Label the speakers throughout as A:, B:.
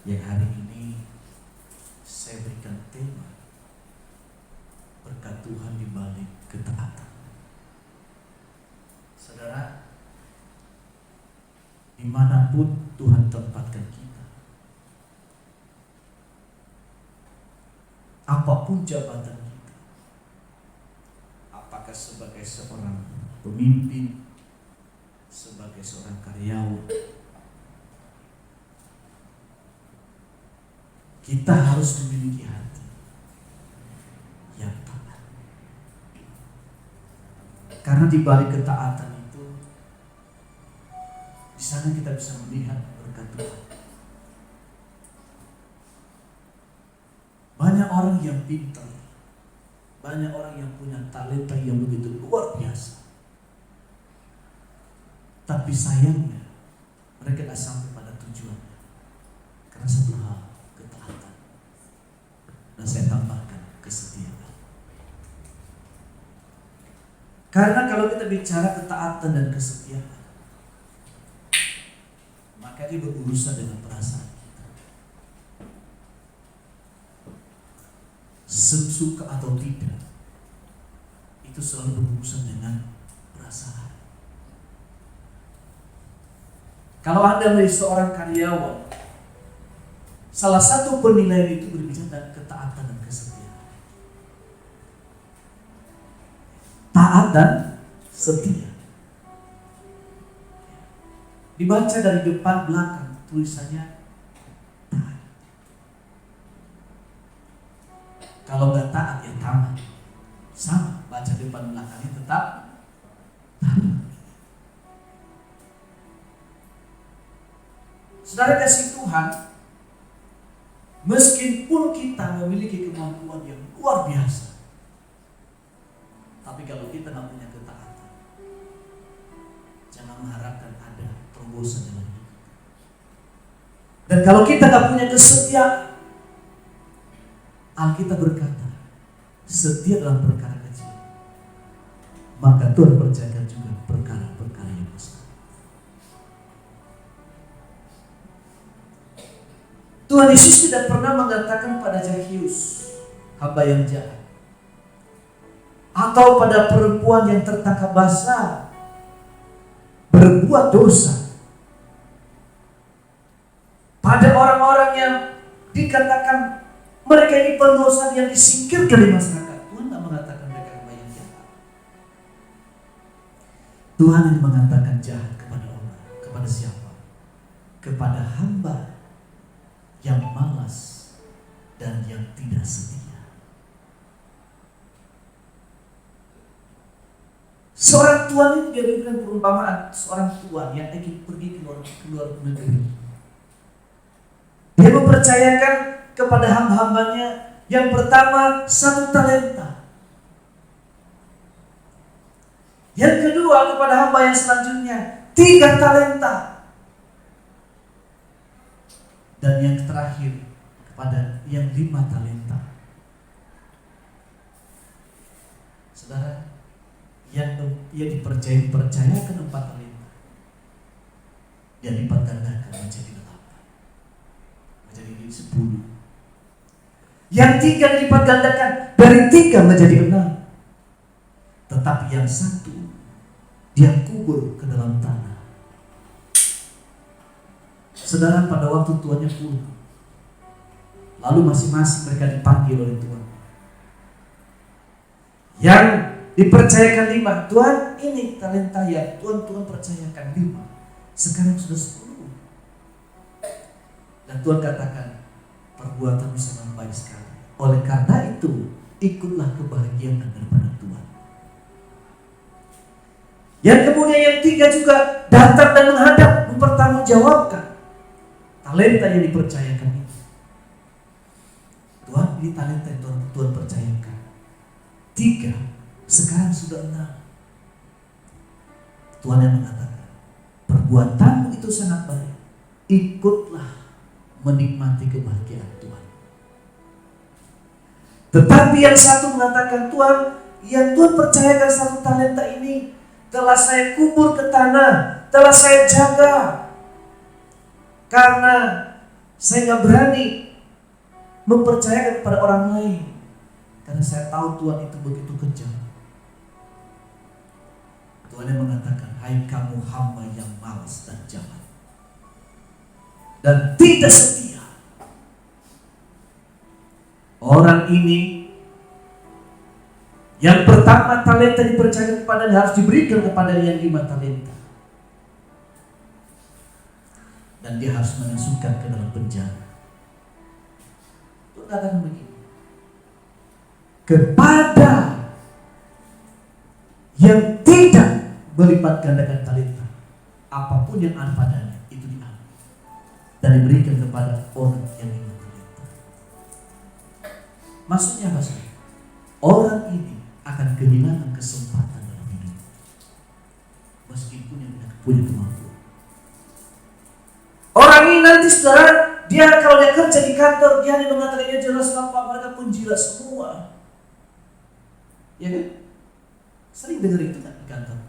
A: yang hari ini saya berikan tema berkat Tuhan di balik ketaatan. Saudara, dimanapun Tuhan tempatkan kita, apapun jabatan kita, apakah sebagai seorang pemimpin, sebagai seorang karyawan, kita harus memiliki hati yang taat. Karena di balik ketaatan itu, di sana kita bisa melihat berkat Tuhan. Banyak orang yang pintar, banyak orang yang punya talenta yang begitu luar biasa. Tapi sayangnya mereka tidak sampai pada tujuannya karena satu hal, ketaatan. Dan saya tambahkan kesetiaan. Karena kalau kita bicara ketaatan dan kesetiaan, maka dia berurusan dengan perasaan kita. Suka atau tidak, itu selalu berurusan dengan perasaan. Kalau Anda menjadi seorang karyawan, salah satu penilaian itu berbicara tentang ketaatan dan kesetiaan. Taat dan setia. Dibaca dari depan belakang, tulisannya taat. Kalau nggak taat ya tamat. Sama, baca depan belakangnya tetap taat. Saudara kasih Tuhan, meskipun kita memiliki kemampuan yang luar biasa, tapi kalau kita nggak punya ketaatan, jangan mengharapkan ada terobosan dalam hidup. Dan kalau kita nggak punya kesetiaan, Alkitab berkata, setia dalam perkara kecil, maka Tuhan percayakan juga perkara-perkara yang besar. Tuhan Yesus tidak pernah mengatakan pada Zakheus, hamba yang jahat, atau pada perempuan yang tertangkap basah berbuat dosa, pada orang-orang yang dikatakan mereka ini pendosa yang disingkirkan di masyarakat. Tuhan tidak mengatakan mereka hamba yang jahat. Tuhan yang mengatakan jahat kepada orang. Kepada siapa? Kepada hamba yang malas dan yang tidak setia. Seorang tuan ini dia berikan perumpamaan seorang tuan yang ingin pergi ke luar negeri. Dia mempercayakan kepada hamba-hambanya yang pertama 1 talenta. Yang kedua kepada hamba yang selanjutnya 3 talenta. Dan yang terakhir kepada yang 5 talenta. Saudara, yang dipercayakan 4 talenta, dia lipat gandakan menjadi 8, menjadi 10. Yang 3 dilipat gandakan dari 3 menjadi 6. Tetapi yang 1 dia kubur ke dalam tanah. Saudara, pada waktu tuannya pulang, lalu masing-masing mereka dipanggil oleh Tuhan. Yang dipercayakan 5, Tuhan ini talenta ya, Tuhan percayakan 5, sekarang sudah 10. Dan Tuhan katakan, perbuatanmu sangat baik sekali. Oleh karena itu, ikutlah kebahagiaan daripada Tuhan. Yang kemudian yang 3 juga datang dan menghadap, mempertanggungjawabkan talenta yang dipercayakan itu. Tuhan, ini talenta yang Tuhan percayakan 3, sekarang sudah 6. Tuhan yang mengatakan, perbuatanmu itu sangat baik, ikutlah menikmati kebahagiaan Tuhan. Tetapi yang 1 mengatakan, Tuhan, yang Tuhan percayakan 1 talenta ini telah saya kubur ke tanah, telah saya jaga. Karena Saya nggak berani mempercayakan kepada orang lain karena saya tahu Tuhan itu begitu kejam. Tuhan yang mengatakan, hai kamu hamba yang malas dan jahat dan tidak setia. Orang ini yang pertama talenta dipercayakan kepadanya harus diberikan kepada yang 5 talenta. Dan dia harus memasukkan ke dalam penjara. Tuhan katakan begini, kepada yang tidak melipat gandakan talenta, apapun yang ada padanya itu diambil dan diberikan kepada orang yang 5 talenta. Maksudnya apa sih? Orang ini akan kehilangan kesempatan dalam hidup meskipun yang tidak punya kemampuan. Orang ini nanti saudara, dia kalau dia kerja di kantor, dia hanya mengatakan dia jelas nampak mereka penjilat semua. Ya kan? Sering dengar itu kan di kantor.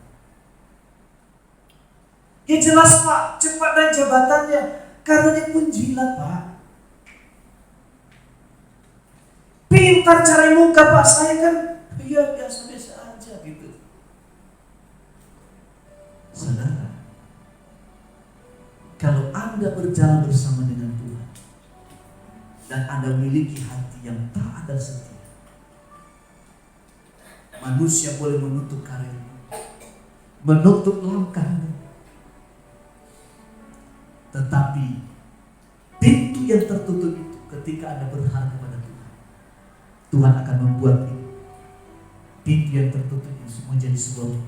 A: Ya jelas Pak, cepat naik jabatannya karena dia penjilat Pak. Pintar cari muka Pak, saya kan ya biasa-biasa aja gitu. Saudara, kalau Anda berjalan bersama dengan Tuhan dan Anda memiliki hati yang taat dan setia, manusia boleh menutup karirmu, menutup langkahmu, tetapi pintu yang tertutup itu ketika Anda berharap kepada Tuhan, Tuhan akan membuat pintu yang tertutup itu semua jadi sebuah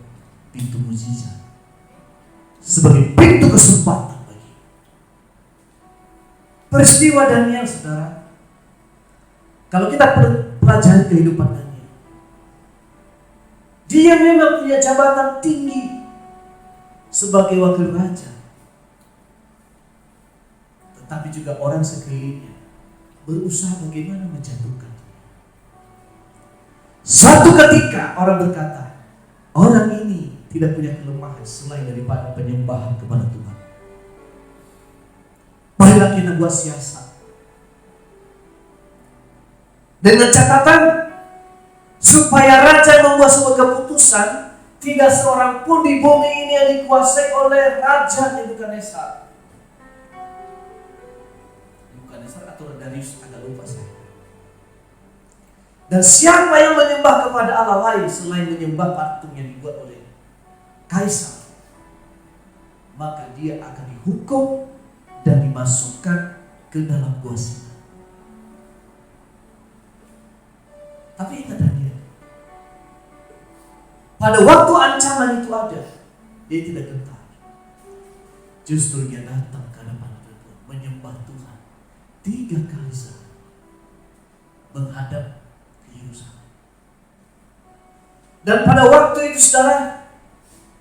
A: pintu mukjizat, sebagai pintu kesempatan. Peristiwa Daniel, saudara, kalau kita pelajari kehidupan Daniel, dia memang punya jabatan tinggi sebagai wakil raja, tetapi juga orang sekelilingnya berusaha bagaimana menjatuhkan dia. Suatu ketika orang berkata, orang ini tidak punya kelemahan selain daripada penyembahan kepada Tuhan. Marilah kita buat siasat dengan catatan supaya raja membuat sebuah keputusan, tidak seorang pun di bumi ini yang dikuasai oleh raja Nebukadnezar. Nebukadnezar atau Darius, agak lupa saya. Dan siapa yang menyembah kepada Allah lain selain menyembah patung yang dibuat oleh kaisar, maka dia akan dihukum dan dimasukkan ke dalam gua singa. Tapi ingat Daniel, pada waktu ancaman itu ada, dia tidak gentar. Justru dia datang ke hadapan Tuhan, menyembah Tuhan 3 kali sehari, menghadap ke Yerusalem. Dan pada waktu itu saudara,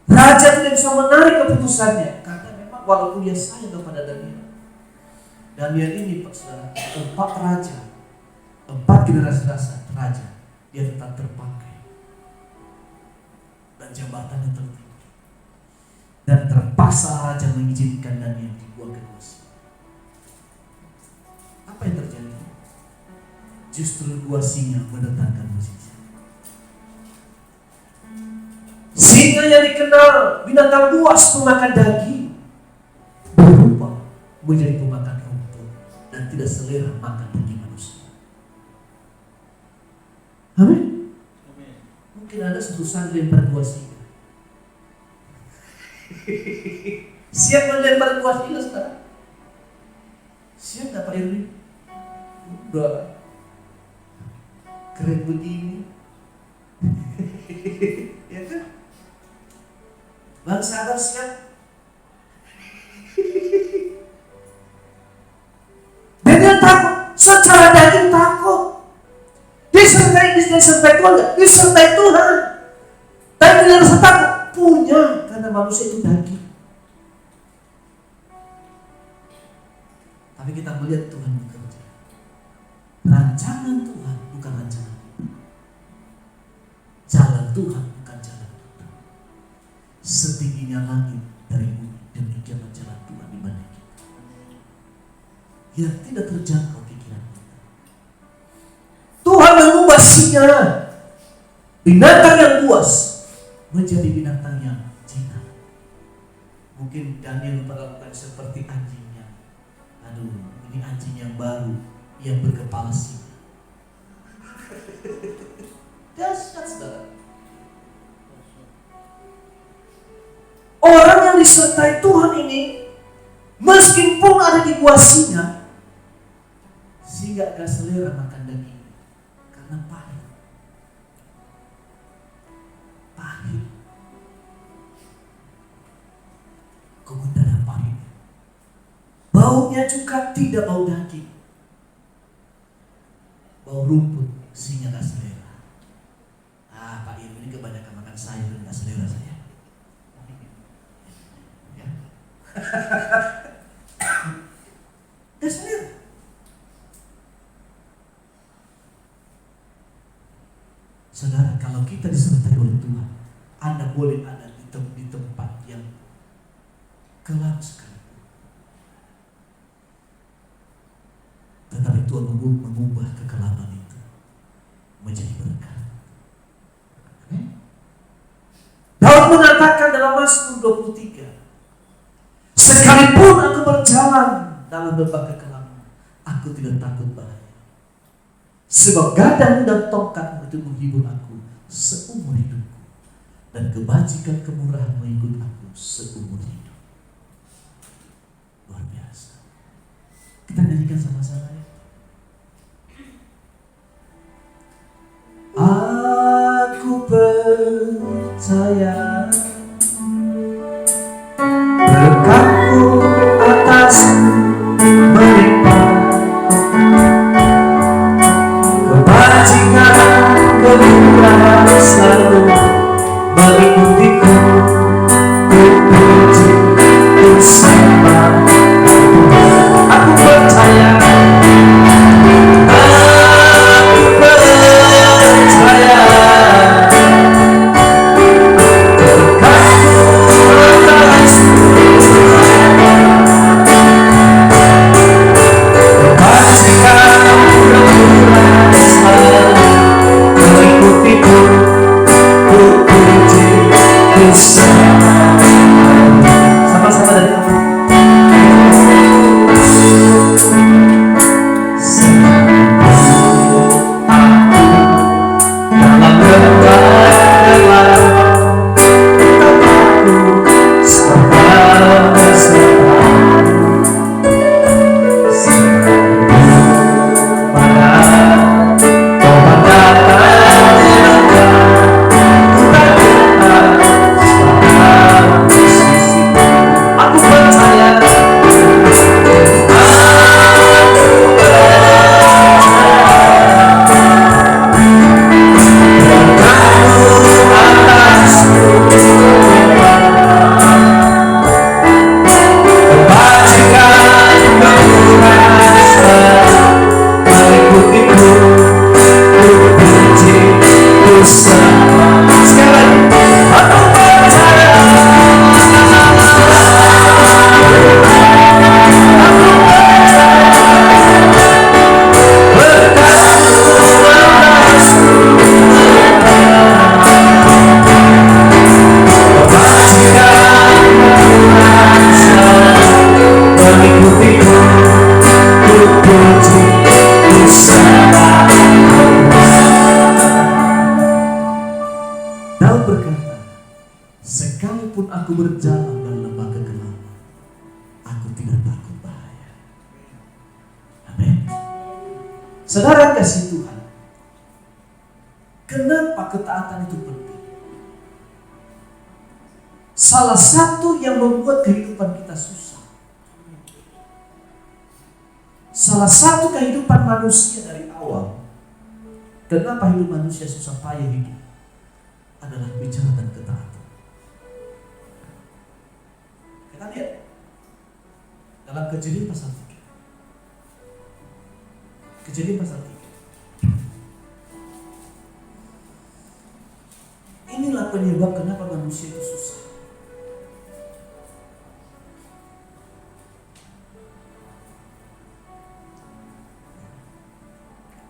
A: raja tidak bisa menarik keputusannya karena memang walaupun dia sayang kepada Daniel, Daniel ini Pak saudara, 4 raja, 4 generasi raja, dia tetap terpakai dan jabatannya tertinggi, dan terpaksa raja mengizinkan Daniel dibuang ke gua singa. Apa yang terjadi? Justru gua singa mendatangkan mukjizat. Singa yang dikenal binatang buas pemakan daging berubah menjadi pemakan rumput dan tidak selera makan daging manusia. Amin. Mungkin ada satu santri yang lempar buah singa. Siap melempar buah singa sekarang? Siap gak Pak Irwin? Udah keren begini. Ya kan? Bang sabar siap. Dia takut, secara daging takut. Disertai Tuhan gak? Disertai Tuhan. Tapi dia rasa takut? Punya, karena manusia itu daging. Tapi kita melihat Tuhan bekerja. Rancangan Tuhan bukan rancangan kita. Jalan Tuhan bukan jalan kita. Setingginya langit dari bumi, demikianlah jalan Tuhan dibanding kita. yang tidak terjangkau pikiran kita. Tuhan mengubah singa, binatang yang buas, menjadi binatang yang jinak. Mungkin Daniel memperlakukan seperti anjingnya. Aduh, ini anjing yang baru yang berkepala singa. Dahsyat, saudara. Orang yang disertai Tuhan ini, meskipun ada di gua singa gak selera makan daging karena pahit. Pahit. Kemudian pahit. Baunya juga tidak bau daging. Bau rumput, singa gak selera. Pak Ibu ini kebanyakan makan sayur dan gak selera saya. Ya. Gak selera. Saudara, kalau kita disertai oleh Tuhan, Anda boleh ada di tempat yang kelam sekali. Tetapi Tuhan mengubah kekelaman itu menjadi berkat. Daud mengatakan dalam Mazmur 23, sekalipun aku berjalan dalam berbagai kekelaman, aku tidak takut bahaya. Sebab gadang dan tongkat itu menghibur aku seumur hidupku, dan kebajikan kemurahan mengikut aku seumur hidup. Luar biasa. Kita nyanyikan sama-sama ya. Aku percaya berkatku atasku melimpah, kebajikan kemurahan selalu mengikutiku, ku puji, ku sembah. Aku percaya, sama-sama dari kamu. Sekalipun aku berjalan dalam lembah kegelapan, aku tidak takut bahaya. Amin. Saudara kasih Tuhan, kenapa ketaatan itu penting? Salah satu yang membuat kehidupan kita susah, salah satu kehidupan manusia dari awal, kenapa hidup manusia susah payah hidup, adalah bicara dan ketaatan. Kita lihat dalam Kejadian pasal 3. Kejadian pasal 3. Inilah penyebab kenapa manusia itu susah.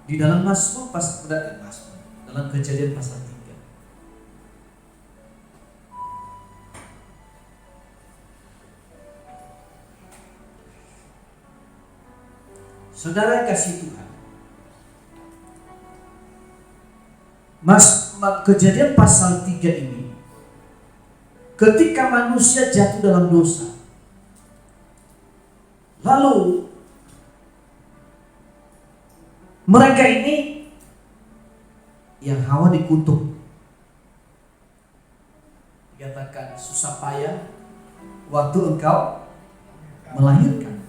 A: Di dalam dalam Kejadian pasal 3. Saudara kasih Tuhan, Kejadian pasal 3 ini, ketika manusia jatuh dalam dosa, lalu mereka ini yang Hawa dikutuk, dikatakan susah payah waktu engkau melahirkan,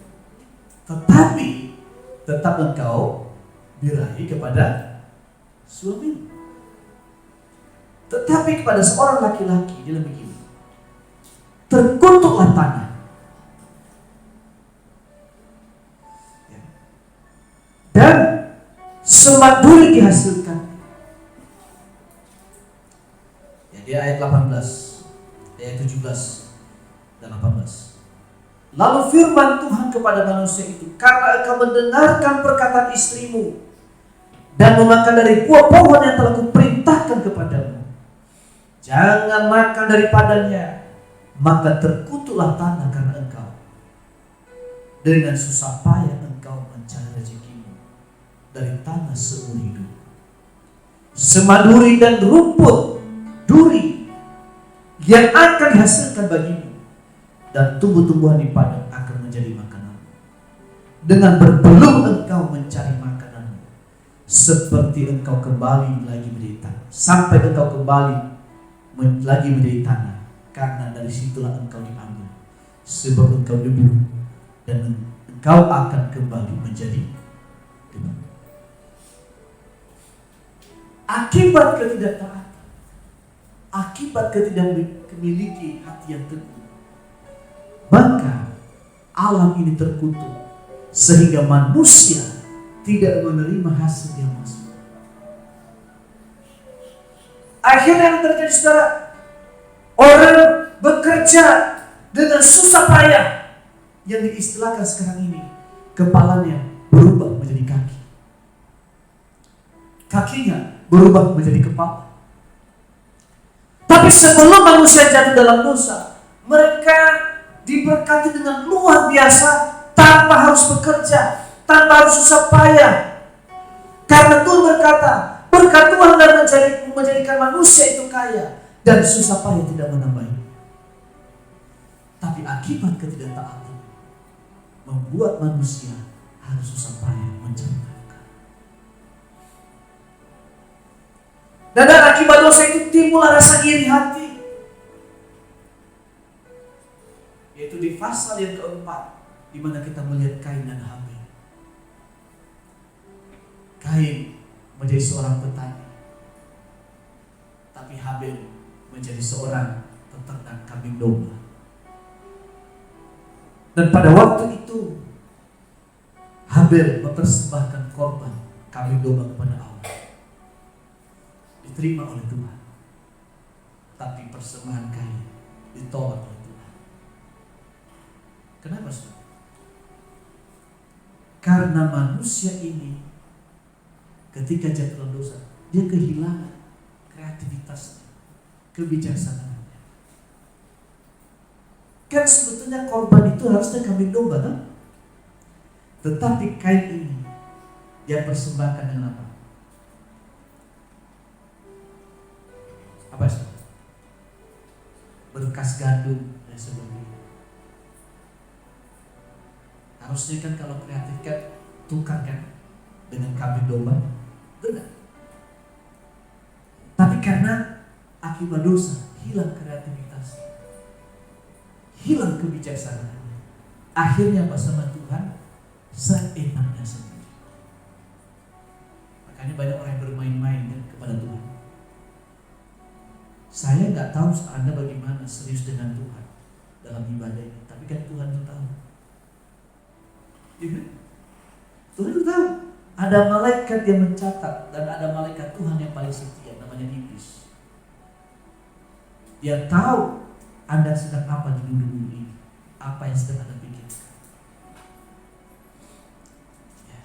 A: tetapi tetap engkau birahi kepada suami. Tetapi kepada seorang laki-laki dia begini, terkutuklah tanah. Dan semak duri dihasilkan. Ya, dia ayat 18, ayat 17 dan 18. Lalu firman Tuhan kepada manusia itu, karena engkau mendengarkan perkataan istrimu dan memakan dari buah pohon yang telah kuperintahkan kepadamu, jangan makan daripadanya, maka terkutuklah tanah karena engkau. Dengan susah payah engkau mencari rezekimu dari tanah seumur hidup. Semaduri dan rumput duri yang akan dihasilkan bagimu, dan tumbuh-tumbuhan di padang akan menjadi makanan. Dengan berbelum engkau mencari makananmu, seperti engkau kembali lagi menjadi tanah, sampai engkau kembali lagi menjadi tanah, karena dari situlah engkau diambil, sebab engkau debu, dan engkau akan kembali menjadi debu. Akibat ketidaktaatan, akibat ketidakmiliki hati yang teguh, maka alam ini terkutuk, sehingga manusia tidak menerima hasil yang masuk. Akhirnya yang terjadi, saudara, orang bekerja dengan susah payah, yang diistilahkan sekarang ini, kepalanya berubah menjadi kaki, kakinya berubah menjadi kepala. Tapi sebelum manusia jatuh dalam dosa, mereka diberkati dengan luar biasa, tanpa harus bekerja, tanpa harus susah payah. Karena Tuhan berkata, berkat Tuhan dan menjadikan manusia itu kaya, dan susah payah tidak menambahi. Tapi akibat ketidaktaatan membuat manusia harus susah payah mencari nafkah. Dan akibat dosa itu timbul rasa iri hati, yaitu di pasal yang keempat, di mana kita melihat Kain dan Habel. Kain menjadi seorang petani, tapi Habel menjadi seorang peternak kambing domba. Dan pada waktu itu Habel mempersembahkan korban kambing domba kepada Allah, diterima oleh Tuhan. Tapi persembahan Kain ditolak oleh Tuhan. Kenapa, saudara? Karena manusia ini ketika jatuh dalam dosa, dia kehilangan kreativitasnya, kebijaksanaannya. Kan sebetulnya korban itu harusnya kambing domba, kan? Tetapi Kain ini dia persembahkan dengan apa? Apa sih? Berkas gandum dan sebagainya. Harusnya kan kalau kreatif kan tukar kan dengan kambing domba, benar. Tapi karena akibat dosa hilang kreativitasnya, hilang kebijaksanaannya, akhirnya bersama Tuhan seenaknya sendiri. Makanya banyak orang yang bermain-main kan kepada Tuhan. Saya nggak tahu Anda bagaimana serius dengan Tuhan dalam ibadah ini, tapi kan Tuhan itu tahu. Ya, Tuhan itu tahu. Ada malaikat yang mencatat, dan ada malaikat Tuhan yang paling setia, namanya iblis. Dia tahu Anda sedang apa di dunia ini, apa yang sedang Anda pikirkan. Ya.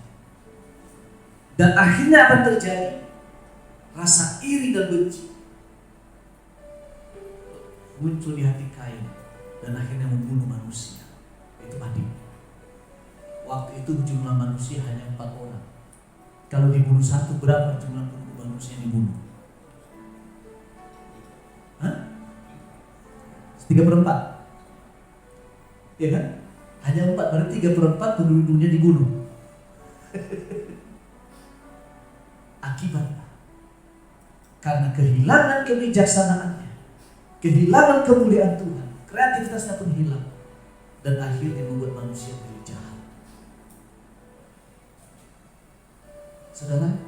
A: Dan akhirnya apa yang terjadi? Rasa iri dan benci muncul di hati Kain dan akhirnya membunuh manusia. Itu adil. Waktu itu jumlah manusia hanya 4 orang. Kalau dibunuh satu, berapa jumlah manusia yang dibunuh? 3/4. Ya kan? Hanya 4, berarti 3/4 penduduk dunia dibunuh. Akibatnya karena kehilangan kebijaksanaannya, kehilangan kemuliaan Tuhan, kreativitasnya pun hilang, dan akhirnya membuat manusia menjadi jahat. Saudara,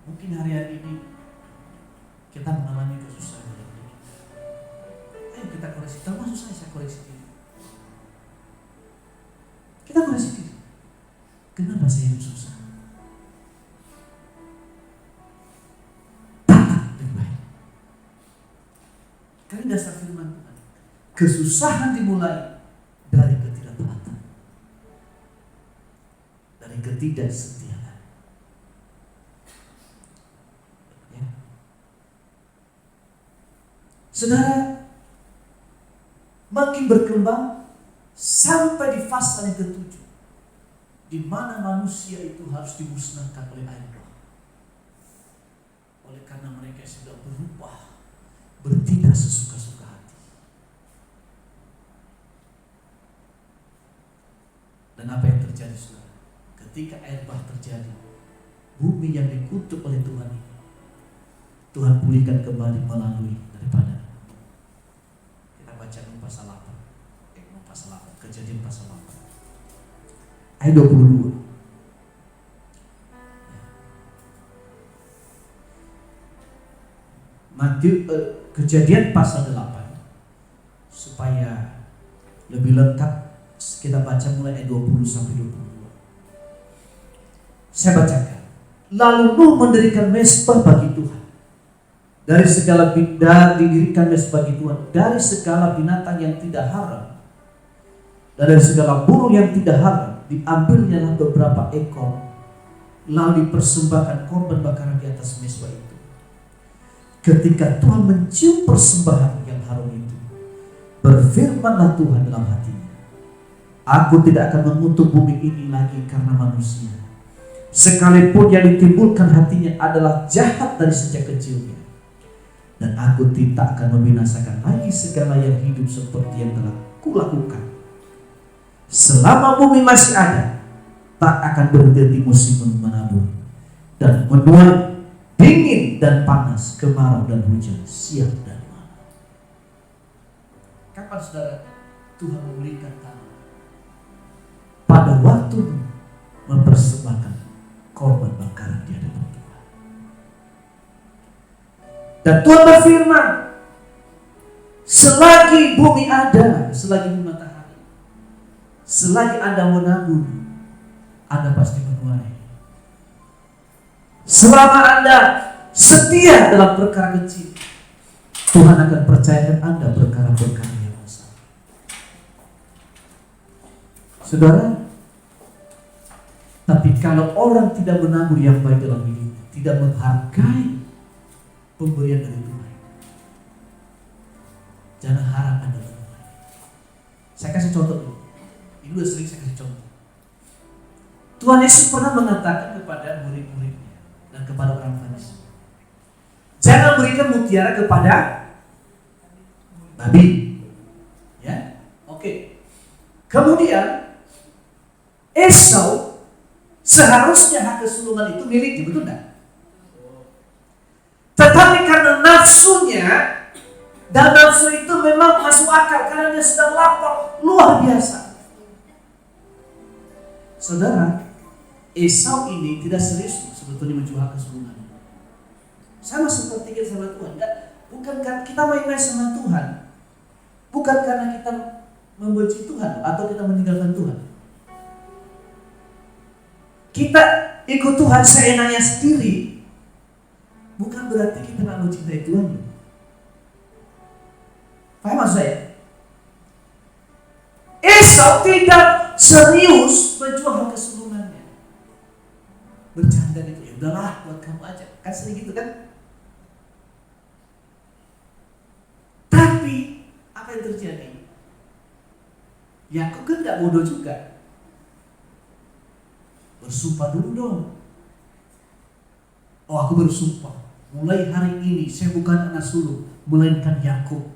A: mungkin hari-hari ini kita mengalami kesusahan. Ayo kita koreksi, termasuk saya koreksi diri. Kita koreksi diri. Kenapa saya hidup susah? Karena dasar firman Tuhan, kesusahan dimulai dari ketidaktaatan, dari ketidaksetiaan. Ya. Saudara, makin berkembang sampai di fase yang ke-7, di mana manusia itu harus dimusnahkan oleh air bah. Oleh karena mereka sudah berubah, bertindak sesuka-suka hati. Dan apa yang terjadi, saudara? Ketika air bah terjadi, bumi yang dikutuk oleh Tuhan ini, Tuhan pulihkan kembali melalui daripada. Kita baca pasal 8. Pasal 8, Kejadian pasal 8. Ayat 22. Kejadian pasal 8, supaya lebih lengkap kita baca mulai ayat 20 sampai 22. Saya bacakan. Lalu Nuh mendirikan mezbah bagi Tuhan. Dari segala didirikan mezbah bagi Tuhan dari segala binatang yang tidak haram dan dari segala burung yang tidak haram. Diambilnya beberapa ekor, lalu dipersembahkan korban bakaran di atas mezbah itu. Ketika Tuhan mencium persembahan yang harum itu, berfirmanlah Tuhan dalam hatinya, Aku tidak akan mengutuk bumi ini lagi karena manusia, sekalipun yang ditimbulkan hatinya adalah jahat dari sejak kecilnya. Dan aku tidak akan membinasakan lagi segala yang hidup seperti yang telah kulakukan. Selama bumi masih ada, tak akan berhenti musim menabur dan menuai, dingin dan panas, kemarau dan hujan, siang dan malam. Kapan saudara Tuhan memberikan tanah? Pada waktu mempersembahkan korban bakaran di hadapan Tuhan. Dan Tuhan berfirman, selagi bumi ada, selagi bumi matahari, selagi Anda menabur, Anda pasti menuai. Selama Anda setia dalam perkara kecil, Tuhan akan percayakan Anda perkara-perkara yang besar. Saudara, tapi kalau orang tidak menabur yang baik dalam hidup, tidak menghargai pemberian dari Tuhan, jangan harap Anda menuai. Saya kasih contoh dulu. Ini udah sering saya kasih contoh. Tuhan Yesus pernah mengatakan kepada murid-muridnya dan kepada orang Farisi, jangan berikan mutiara kepada babi. Ya, oke. Kemudian Esau seharusnya hak kesulungan itu miliknya, betul tidak? Tetapi karena nafsunya, dan nafsu itu memang masuk akal karena dia sedang lapar luar biasa. Saudara, Esau ini tidak serius sebetulnya menjual kesulungannya. Sama seperti kita sama Tuhan. Bukan karena kita main-main sama Tuhan, bukan karena kita membenci Tuhan atau kita meninggalkan Tuhan. Kita ikut Tuhan seenaknya sendiri, bukan berarti kita tidak mencintai Tuhan. Paham maksud saya? Esau tidak serius menjual kesulungannya, bercanda kasihkan itu, ya udahlah buat kamu aja. Kan sering gitu kan? Tapi apa yang terjadi? Yakub kan gak bodoh juga. Bersumpah dulu dong. Oh, aku bersumpah, mulai hari ini saya bukan anak sulung, melainkan Yakub.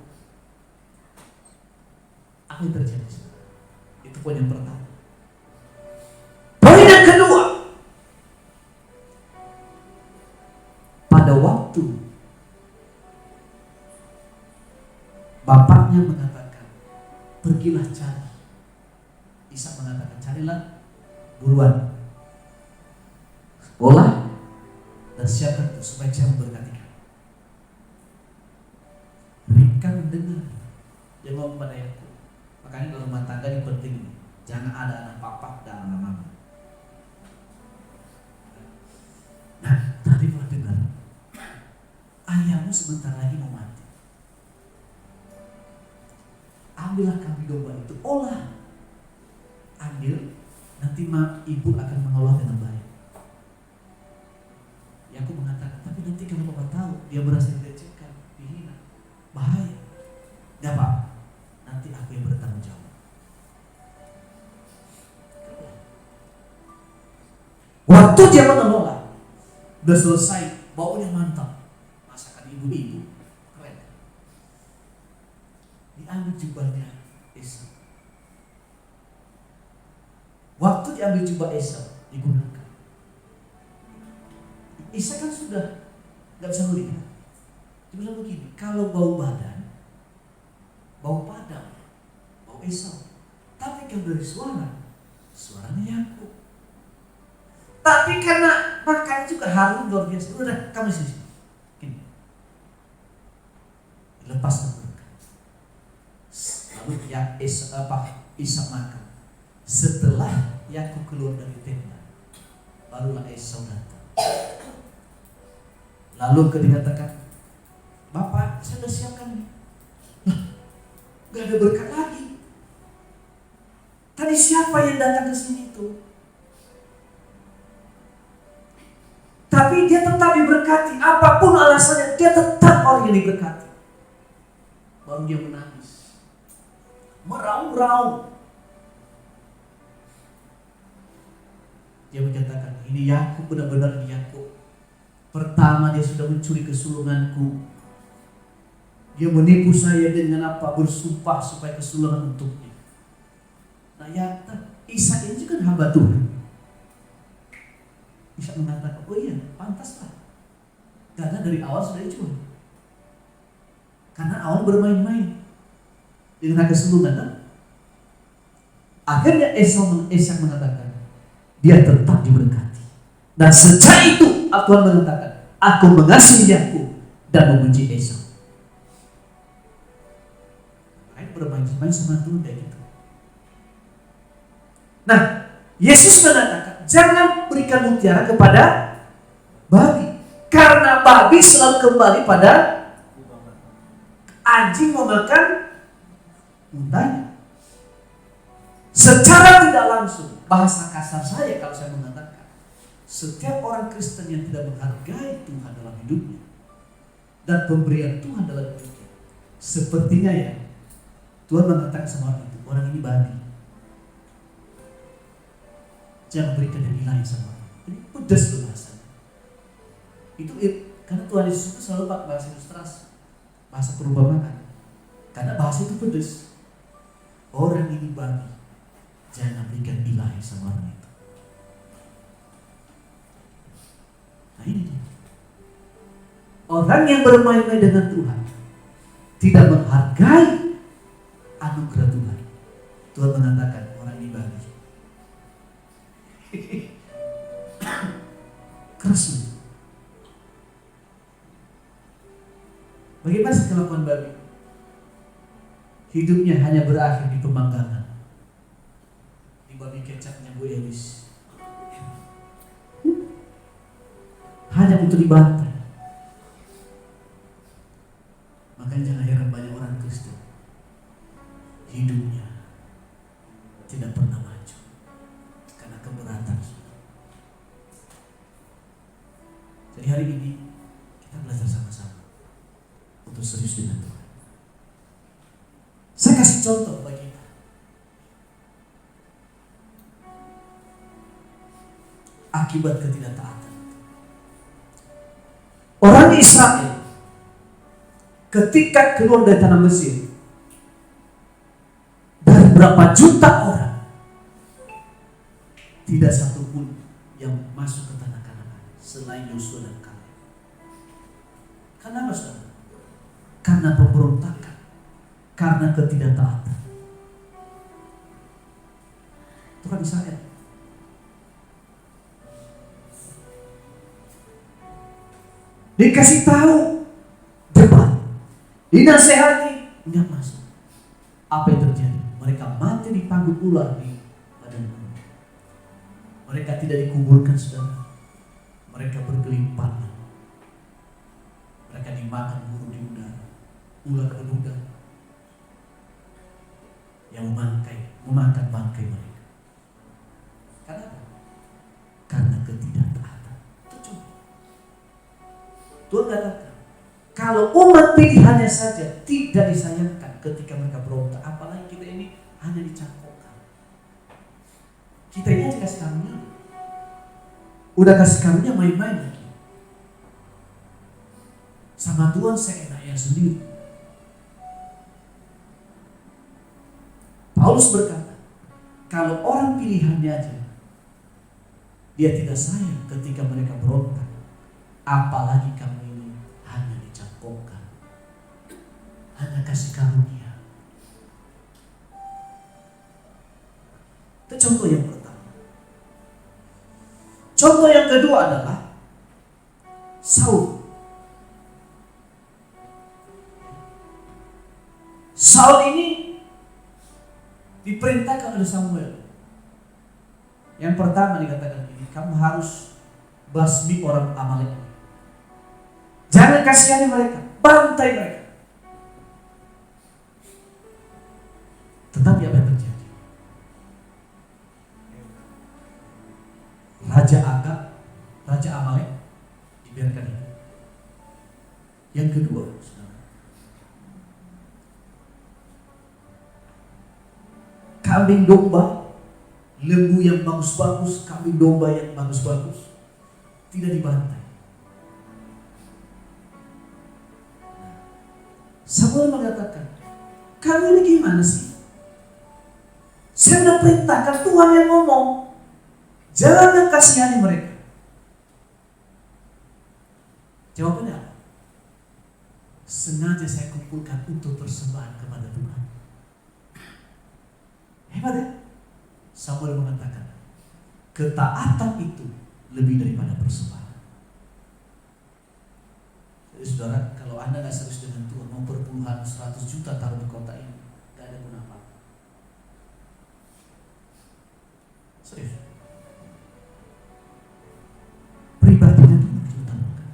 A: Apa yang terjadi? Itu poin yang pertama. Poin yang kedua, pada waktu bapaknya mengatakan, pergilah cari. Ishak mengatakan, carilah buruan sekolah dan siapkan supaya saya memberkati kamu. Mereka mendengar dia ngomong pada Yakub. Makanya dalam rumah tangga ini penting, jangan ada anak papa dan anak mama. Nah, tadi pernah dengar, ayahmu sebentar lagi mau mati. Ambillah kambing domba itu, olah, ambil, nanti ibu akan mengolah dengan baik. Yakub mengatakan, tapi nanti kalau papa tahu dia berhasil dilecehkan, dihina, bahaya. Gak apa, nanti aku yang bertanggung jawab. Waktu dia mengelola, udah selesai, baunya mantap, masakan ibu-ibu, keren. Diambil jubahnya Esau. Waktu diambil jubah Esau, digunakan. Ishak kan sudah gak bisa melihat. Dia bilang begini, kalau bau badan, bau padam, bau Esau. Tapi kalau dari suaranya Yakub. Tapi karena makan juga harum luar biasa. Udah, kamu sini. Gini. Lepas mereka. Lalu Ishak makan. Setelah Yakub keluar dari tenda, barulah Esau datang. Lalu ketika dikatakan, Bapak, saya sudah siapkan nih. Gak ada berkat lagi. Tadi siapa yang datang ke sini itu? Tapi dia tetap diberkati. Apapun alasannya, dia tetap orang yang diberkati. Baru dia menangis, meraung-raung. Dia menyatakan, ini Yakub, benar-benar ini Yakub. Pertama dia sudah mencuri kesulunganku. Dia menipu saya dengan apa? Bersumpah supaya kesulungan untuknya. Nah ya, Ishak ini juga hamba Tuhan. Ishak mengatakan, oh iya, pantaslah. Karena dari awal sudah dijual. Karena awal bermain-main dengan kesulungan. Kan? Akhirnya Ishak mengatakan, dia tetap diberkati. Dan sejak itu Tuhan mengatakan, aku mengasihi Yakub dan membenci Esau. Bermain-main sama Tuhan kayak gitu. Nah, Yesus mengatakan, jangan berikan mutiara kepada babi, karena babi selalu kembali pada anjing memakan untanya. Secara tidak langsung, bahasa kasar saya kalau saya mengatakan, setiap orang Kristen yang tidak menghargai Tuhan dalam hidupnya dan pemberian Tuhan dalam hidupnya, sepertinya ya Tuhan mengatakan sama orang itu, orang ini babi. Jangan berikan yang ilahi sama orang. Ini pedas loh bahasanya. Itu karena Tuhan Yesus itu selalu pakai bahasa ilustrasi, bahasa perumpamaan. Karena bahasa itu pedas. Orang ini babi. Jangan berikan ilahi sama orang itu. Nah ini dia. Orang yang bermain-main dengan Tuhan tidak menghargai anugerah Tuhan. Tuhan mengatakan orang ini babi. Keras. Bagaimana sih kelakuan babi? Hidupnya hanya berakhir di pemanggangan. Di babi kecapnya Bu Elis. Hanya untuk dibantai. Makanya jangan heran banyak orang Kristen hidupnya tidak pernah maju karena keberatan. Jadi hari ini kita belajar sama-sama untuk serius dengan Tuhan. Saya kasih contoh bagi kita. Akibat ketidaktaatan. Orang Israel ketika keluar dari tanah Mesir, dari berapa juta orang, tidak satu pun yang masuk ke tanah Kanaan selain Yosua dan Kaleb. Kenapa, saudara? Karena pemberontakan, karena ketidaktaatan. Tuhan Israel. Dikasih tahu debat, dinasehati, nggak masuk. Apa yang terjadi? Mereka mati dipanggut ular di badan gunung. Mereka tidak dikuburkan, saudara. Mereka bergelimpang. Mereka dimakan burung di udara, ular beludak yang memakan bangkai mereka. Kenapa? Karena ketidaktaatan. Tuhan katakan, kalau umat pilihannya saja tidak disayangkan ketika mereka berontak, apalagi kita ini hanya dicangkokkan. Kita ini dikasih karunia, udah kasih karunia main-main lagi. Sama Tuhan seenaknya sendiri. Paulus berkata, kalau orang pilihannya aja dia tidak sayang ketika mereka berontak, apalagi kamu ini hanya dicangkokkan, hanya kasih karunia. Itu contoh yang pertama. Contoh yang kedua adalah Saul. Saul ini diperintahkan oleh Samuel. Yang pertama dikatakan ini, kamu harus basmi orang Amalek. Jangan kasihani mereka, bantai mereka. Tetapi apa yang terjadi? Raja Agag, Raja Amalek dibiarkan hidup. Yang kedua, saudara, kambing domba, lembu yang bagus-bagus, kambing domba yang bagus-bagus tidak dibantai. Samuel mengatakan, kamu ini gimana sih? Saya sudah perintahkan, Tuhan yang ngomong, jangan kasihani mereka. Jawabannya apa? Sengaja saya kumpulkan untuk persembahan kepada Tuhan. Hebat ya? Samuel mengatakan, ketaatan itu lebih daripada persembahan. Jadi saudara, kalau Anda gak serius dengan Tuhan, mau berpuluhan 100 juta taruh di kota ini, gak ada guna apa. Serius. Pribadinya kita bukan.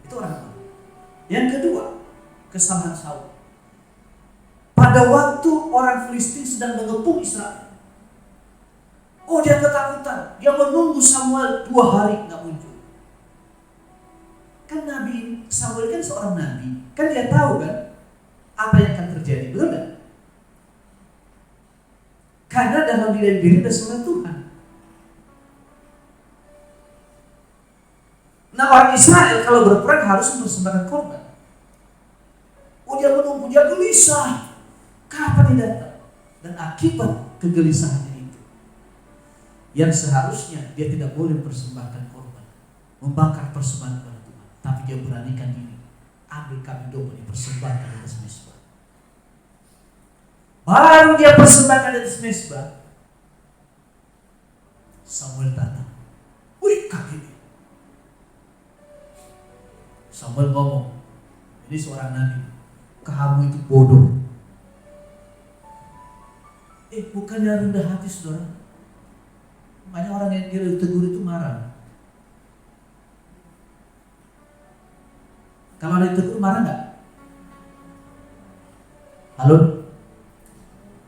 A: Itu orang apa? Yang kedua, kesalahan Saul. Pada waktu orang Filistin sedang mengepung Israel, dia ketakutan. Dia menunggu Samuel 2 hari gak muncul. Kan Nabi Samuel kan seorang nabi, kan dia tahu kan apa yang akan terjadi, betul gak? Karena dalam diri ada suara Tuhan. Nah, orang Israel kalau berperang harus mempersembahkan korban. Dia menunggu, dia gelisah. Kapan dia datang? Dan akibat kegelisahannya itu, yang seharusnya dia tidak boleh mempersembahkan korban, membakar persembahan kepada Tuhan, tapi dia beranikan diri, ambil kambing domba dipersembahkan di atas mezbah. Baru dia persembahkan di atas mezbah, Samuel datang. Wih, kaget. Samuel ngomong, ini seorang nabi, kamu itu bodoh. Bukannya rendah hati, saudara. Makanya orang yang ditegur itu marah. Kalau ada ditegur marah nggak? Halo?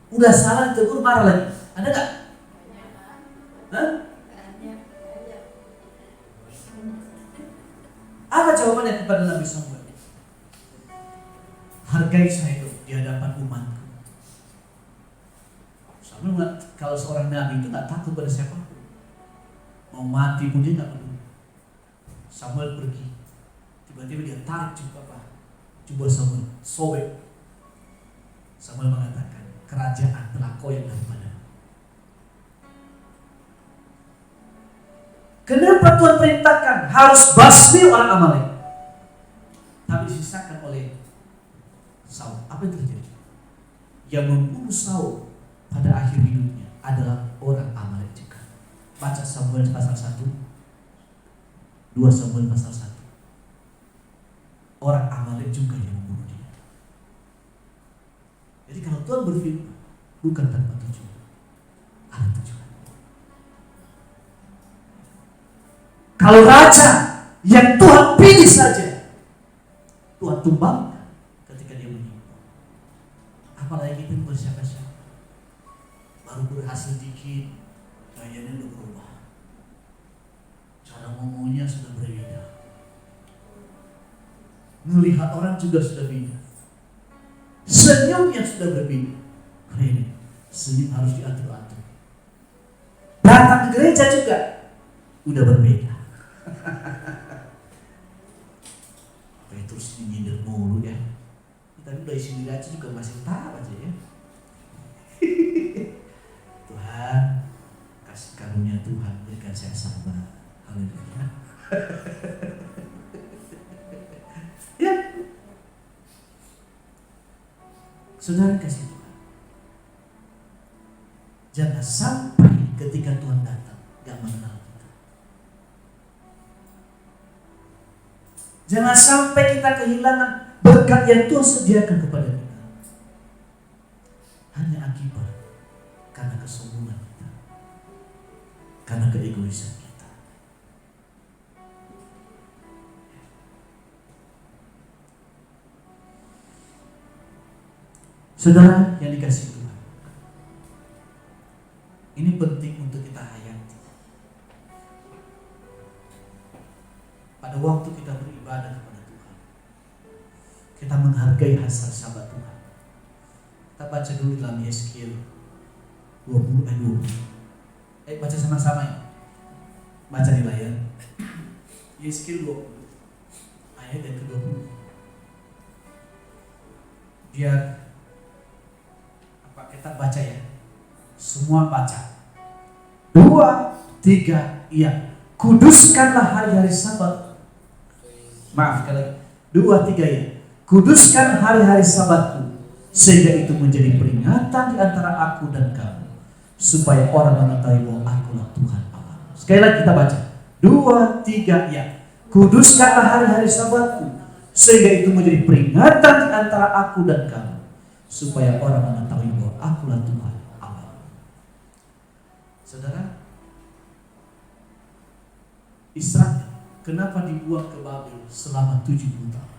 A: Udah salah ditegur marah lagi. Ada nggak? Hah? kepada Nabi Samuel, hargai saya itu di hadapan umatku. Samuel, kalau seorang nabi itu nggak takut pada siapapun, mau mati pun dia nggak peduli. Samuel pergi, tiba-tiba dia tarik jubah Samuel, sobek. Samuel mengatakan, kerajaan telah koyak daripada. Kenapa Tuhan perintahkan harus basmi orang Amalek, tapi disisakan oleh Saul? Apa yang terjadi? Yang membunuh Saul pada akhir hidupnya adalah orang Amalek juga. Baca Samuel pasal 1, 2 Samuel pasal 1. Orang Amalek juga yang membunuh dia. Jadi kalau Tuhan berfirman, bukan tanpa tujuan, ada tujuan. Kalau raja yang Tuhan pilih saja, Tuhan tumbangkan ketika dia menyimpang. Apalagi kita bersiapa-siapa, baru berhasil dikit, gayanya udah berubah, cara ngomongnya sudah berbeda, melihat orang juga sudah beda, senyumnya sudah berbeda. Keren, senyum harus diatur-atur. Datang ke gereja juga udah berbeda. Terus nyindir mulu ya. Tapi udah isi diri aja juga masih tahu aja ya. Tuhan, kasih karunia Tuhan, berikan saya sabar. Haleluya. Ya. Saudara kasih Tuhan, jangan sampai ketika Tuhan datang gak mengenal kita. Jangan sampai kita kehilangan berkat yang Tuhan sediakan kepada kita hanya akibat karena kesombongan kita, karena keegoisan kita. Saudara yang dikasihi Tuhan, ini penting untuk kita hayati. Pada waktu kita beribadah kepada Tuhan, kita menghargai hasil sabat Tuhan. Kita baca dulu dalam Yeskiel 20 ayat 20. Baca sama-sama ya. Baca di layar. Yeskiel 20 ayat yang ke-20. Biar kita baca ya. Semua baca. 2, 3, iya. Kuduskanlah hari-hari Sabat. Maaf sekali lagi. 2, 3 ya. Kuduskan hari-hari Sabatku, sehingga itu menjadi peringatan di antara aku dan kamu, supaya orang mengetahui bahwa akulah Tuhan Allah. Sekali lagi kita baca. 2, 3 ya. Kuduskanlah hari-hari Sabatku, sehingga itu menjadi peringatan di antara aku dan kamu, supaya orang mengetahui bahwa akulah Tuhan Allah. Saudara, Israel kenapa dibuang ke Babel selama 70 tahun?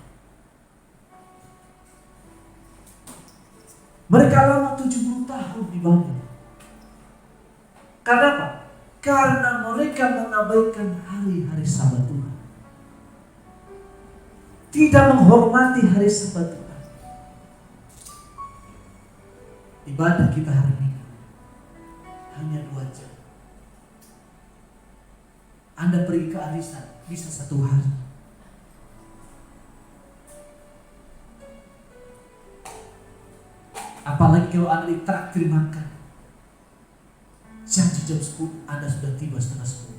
A: Mereka lama 70 tahun di Babel. Karena apa? Karena mereka mengabaikan hari-hari Sabat Tuhan. Tidak menghormati hari Sabat Tuhan. Ibadah kita hari ini hanya 2 jam. Anda pergi ke arisan bisa 1 hari. Apalagi kalau Anda ditraktir makan, janji jam 10 Anda sudah tiba setengah 10.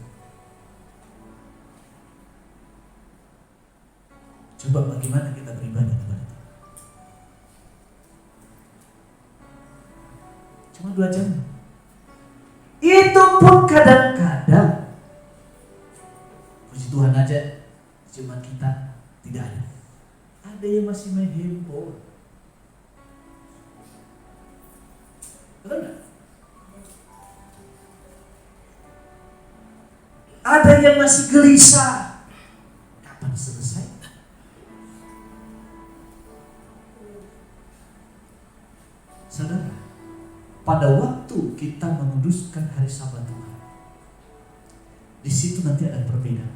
A: Coba bagaimana kita beribadah kepada Tuhan? Cuma 2 jam. Itu pun kadang-kadang, puji Tuhan aja, cuma kita tidak ada. Ada yang masih main handphone. Betul gak? Ada yang masih gelisah. Kapan selesai? Saudara, pada waktu kita menguduskan hari Sabat Tuhan, di situ nanti ada perbedaan.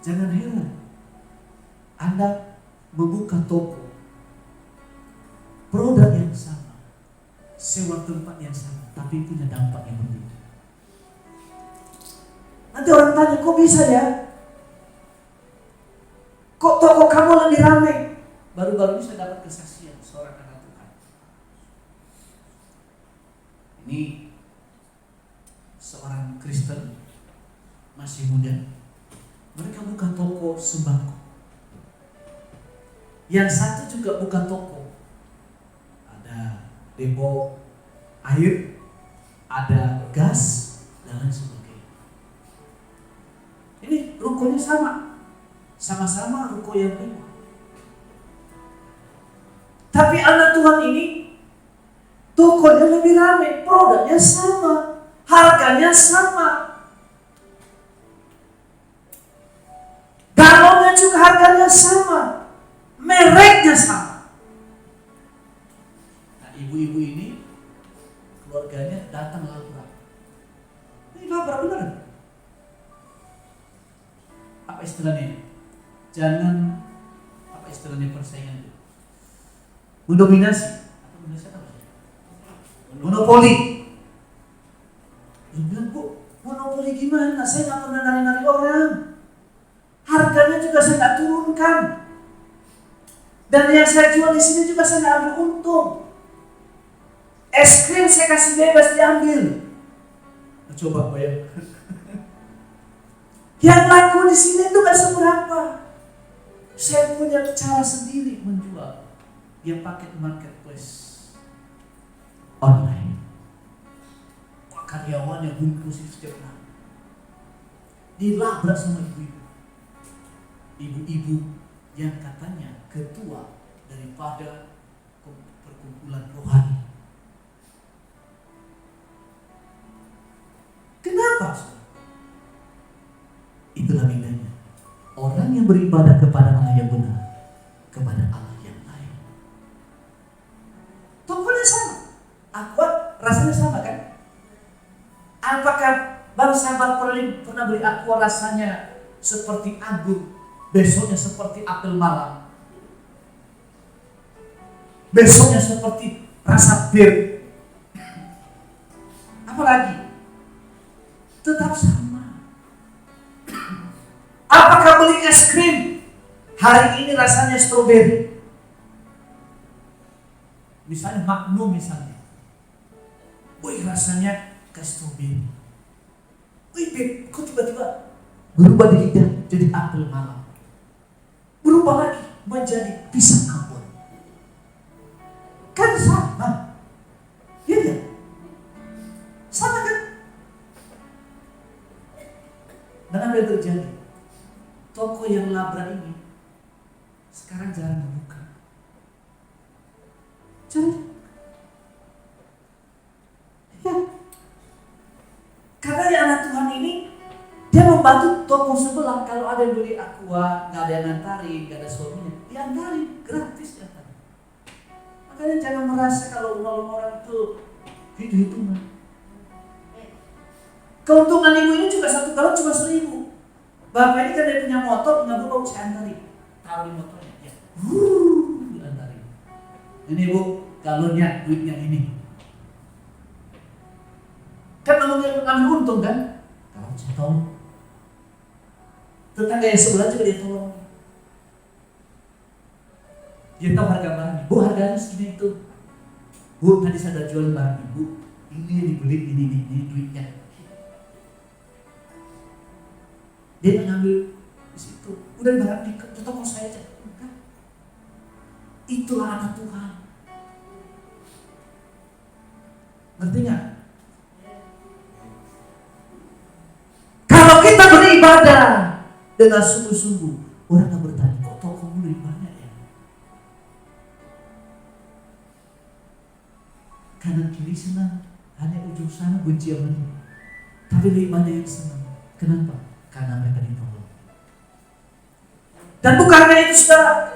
A: Jangan heran Anda membuka toko, produk yang sama, sewa tempat yang sama, tapi punya dampak yang berbeda. Nanti orang tanya, kok bisa ya? Kok toko kamu lebih ramai? Baru-baru ini saya dapat kesaksian seorang anak Tuhan. Ini seorang Kristen masih muda. Mereka buka toko sembako. Yang satu juga buka toko. Ada depo air, ada gas, dan lain sebagainya. Ini rukonya sama-sama ruko yang mewah. Tapi anak Tuhan ini tokonya lebih ramai, produknya sama, harganya sama, galonnya juga harganya sama, mereknya sama. Nah, ibu-ibu ini keluarganya datang labrak. Ini labrak benar. Apa istilahnya? Jangan, apa istilahnya, persaingan itu? Mendominasi. Monopoli. Dia bilang, Bu, monopoli gimana? Saya nggak pernah nari-nari orang. Harganya juga saya nggak turunkan. Dan yang saya jual di sini juga saya nggak ambil untung. Es krim saya kasih bebas diambil. Coba bayangkan. Yang laku di sini itu nggak seberapa. Saya punya cara sendiri menjual. Dia pakai marketplace online. Karyawannya inklusif setiap hari. Dilabrak sama ibu-ibu. Ibu-ibu yang katanya ketua daripada perkumpulan rohani. Kenapa? Itulah bedanya. Orang yang beribadah kepada Allah yang benar, kepada Allah yang lain. Tokonya sama. Aqua rasanya sama kan? Apakah Bang Sabar pernah beli aqua rasanya seperti anggur, besoknya seperti apel malam, besoknya seperti rasa bir? Apalagi? Tetap sama. Apakah beli es krim, hari ini rasanya stroberi, misalnya Magnum misalnya, wih rasanya kayak stroberi, wih Beb, kok tiba-tiba berubah di lidah jadi apel malam, berubah lagi menjadi pisang Ambon? Kan sama, iya kan? Sama kan? Dan apa yang terjadi? Toko yang labrak ini sekarang jarang dibuka. Jarang. Ya. Karena ya anak Tuhan ini dia membantu toko sebelah. Kalau ada yang beli aqua, nggak ada yang ngantarin, nggak ada suaminya, diantarin gratis diantarin. Makanya jangan merasa kalau menolong orang itu hitung-hitungan. Keuntungan ibu ini juga satu galon cuma 1.000. Bapak ini kan dia punya motor, nggak perlu saya antarin, taruh di motornya, ya, diantarin. Ini Bu, galonnya, duitnya ini. Kan ngambil untung kan? Kalau saya tahu, tetangga yang sebelah juga dia tolong. Dia tahu harga barangnya. Bu, harganya segini itu. Bu, tadi saya udah jual barang Ibu. Ini yang dibeli, ini duitnya. Dia mengambil di situ, udah barang di toko saya aja. Bukan. Itulah anak Tuhan. Ngerti nggak? Kalau kita beribadah dengan sungguh-sungguh, orang akan bertanya, kok tokomu lebih banyak ya? Kanan kiri senang, hanya ujung sana benci sama dia. Tapi lebih banyak yang senang. Kenapa? Karena mereka ditolong. Dan bukan hanya itu, saudara.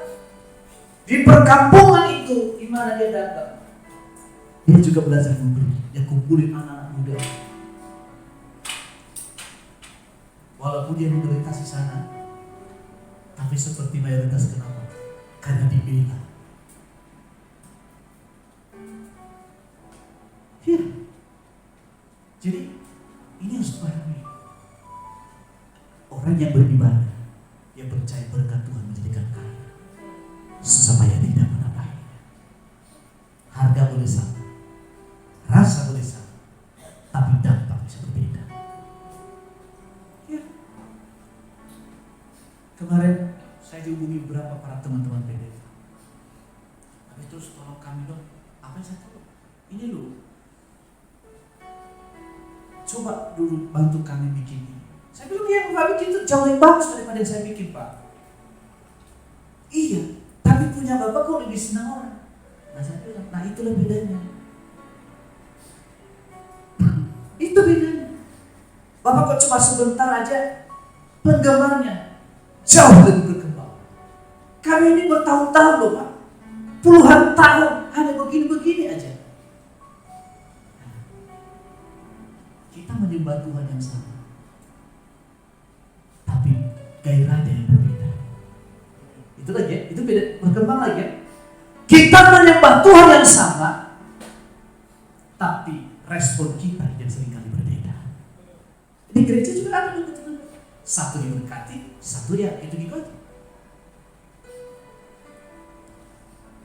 A: Di perkampungan itu, di mana dia datang, dia juga belajar memberi. Dia kumpulin anak-anak muda. Walaupun dia menderita di sana, tapi Tapi seperti mayoritas, kenapa? Karena dibela. Ya. Jadi ini harus dipahami. Orang yang beribadah, yang percaya berkat Tuhan menjadikan kaya, supaya tidak menamai. Harga boleh sama, rasa boleh sama, tapi dampak bisa berbeda. Ya. Kemarin saya dihubungi beberapa para teman-teman PDK. Tapi terus tolong kami dong. Apa yang saya tolong? Ini loh. Coba dulu bantu kami bikin ini. Saya bilang, ya Pak bikin itu jauh lebih bagus daripada yang saya bikin, Pak. Iya, tapi punya Bapak kok lebih senang orang. Nah saya bilang, nah itulah bedanya. Itu bedanya. Bapak kok cuma sebentar aja, penggemarnya jauh lebih berkembang. Kami ini bertahun-tahun loh Pak, puluhan tahun hanya begini-begini aja. Kita menyembah Tuhan yang sama, tapi gairahnya yang berbeda. Itu lagi ya, itu beda, berkembang lagi ya. Kita menyembah Tuhan yang sama, tapi respon kita yang seringkali berbeda. Di gereja juga ada begitu. Satu diberkati, satu ya gitu-gitu aja.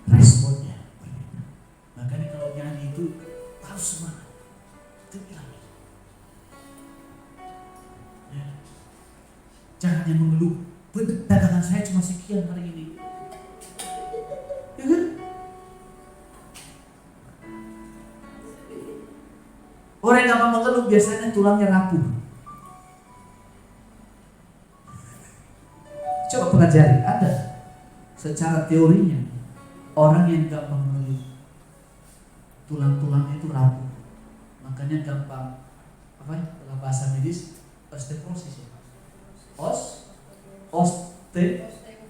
A: Responnya berbeda. Makanya kalau nyanyi itu harus semangat. Itu bilang. Ya. Jangan yang mengeluh. Dagangan saya cuma sekian hari ini. Ya kan? Orang yang gampang mengeluh biasanya tulangnya rapuh. Coba pelajari, ada secara teorinya orang yang gampang mengeluh tulang-tulangnya itu rapuh, makanya gampang apa ya, dalam bahasa medis osteoporosis ya,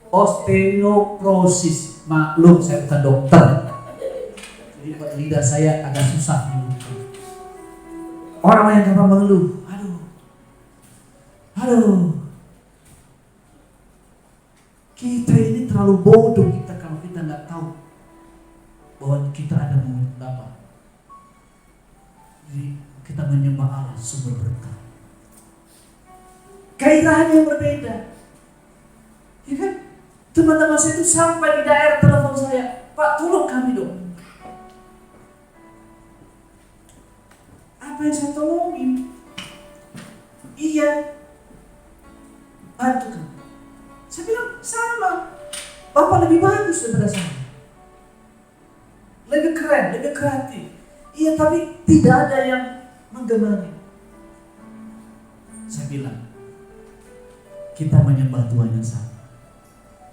A: osteoporosis. Maklum saya bukan dokter, jadi lidah saya agak susah menyebutkan. Orang yang gampang mengeluh, aduh, kita ini terlalu bodoh kita kalau kita nggak tahu bahwa kita ada momen apa. Jadi kita menyembah Allah sumber berkah. Gairahnya yang berbeda, ya kan? Teman-teman saya itu sampai di daerah telepon saya, Pak tolong kami dong. Apa yang saya tolongin? Iya, bantu kami. Saya bilang sama, Bapak lebih bagus daripada saya, lebih keren, lebih kreatif. Iya, tapi tidak ada yang menggemari. Saya bilang, kita menyembah Tuhan yang sama,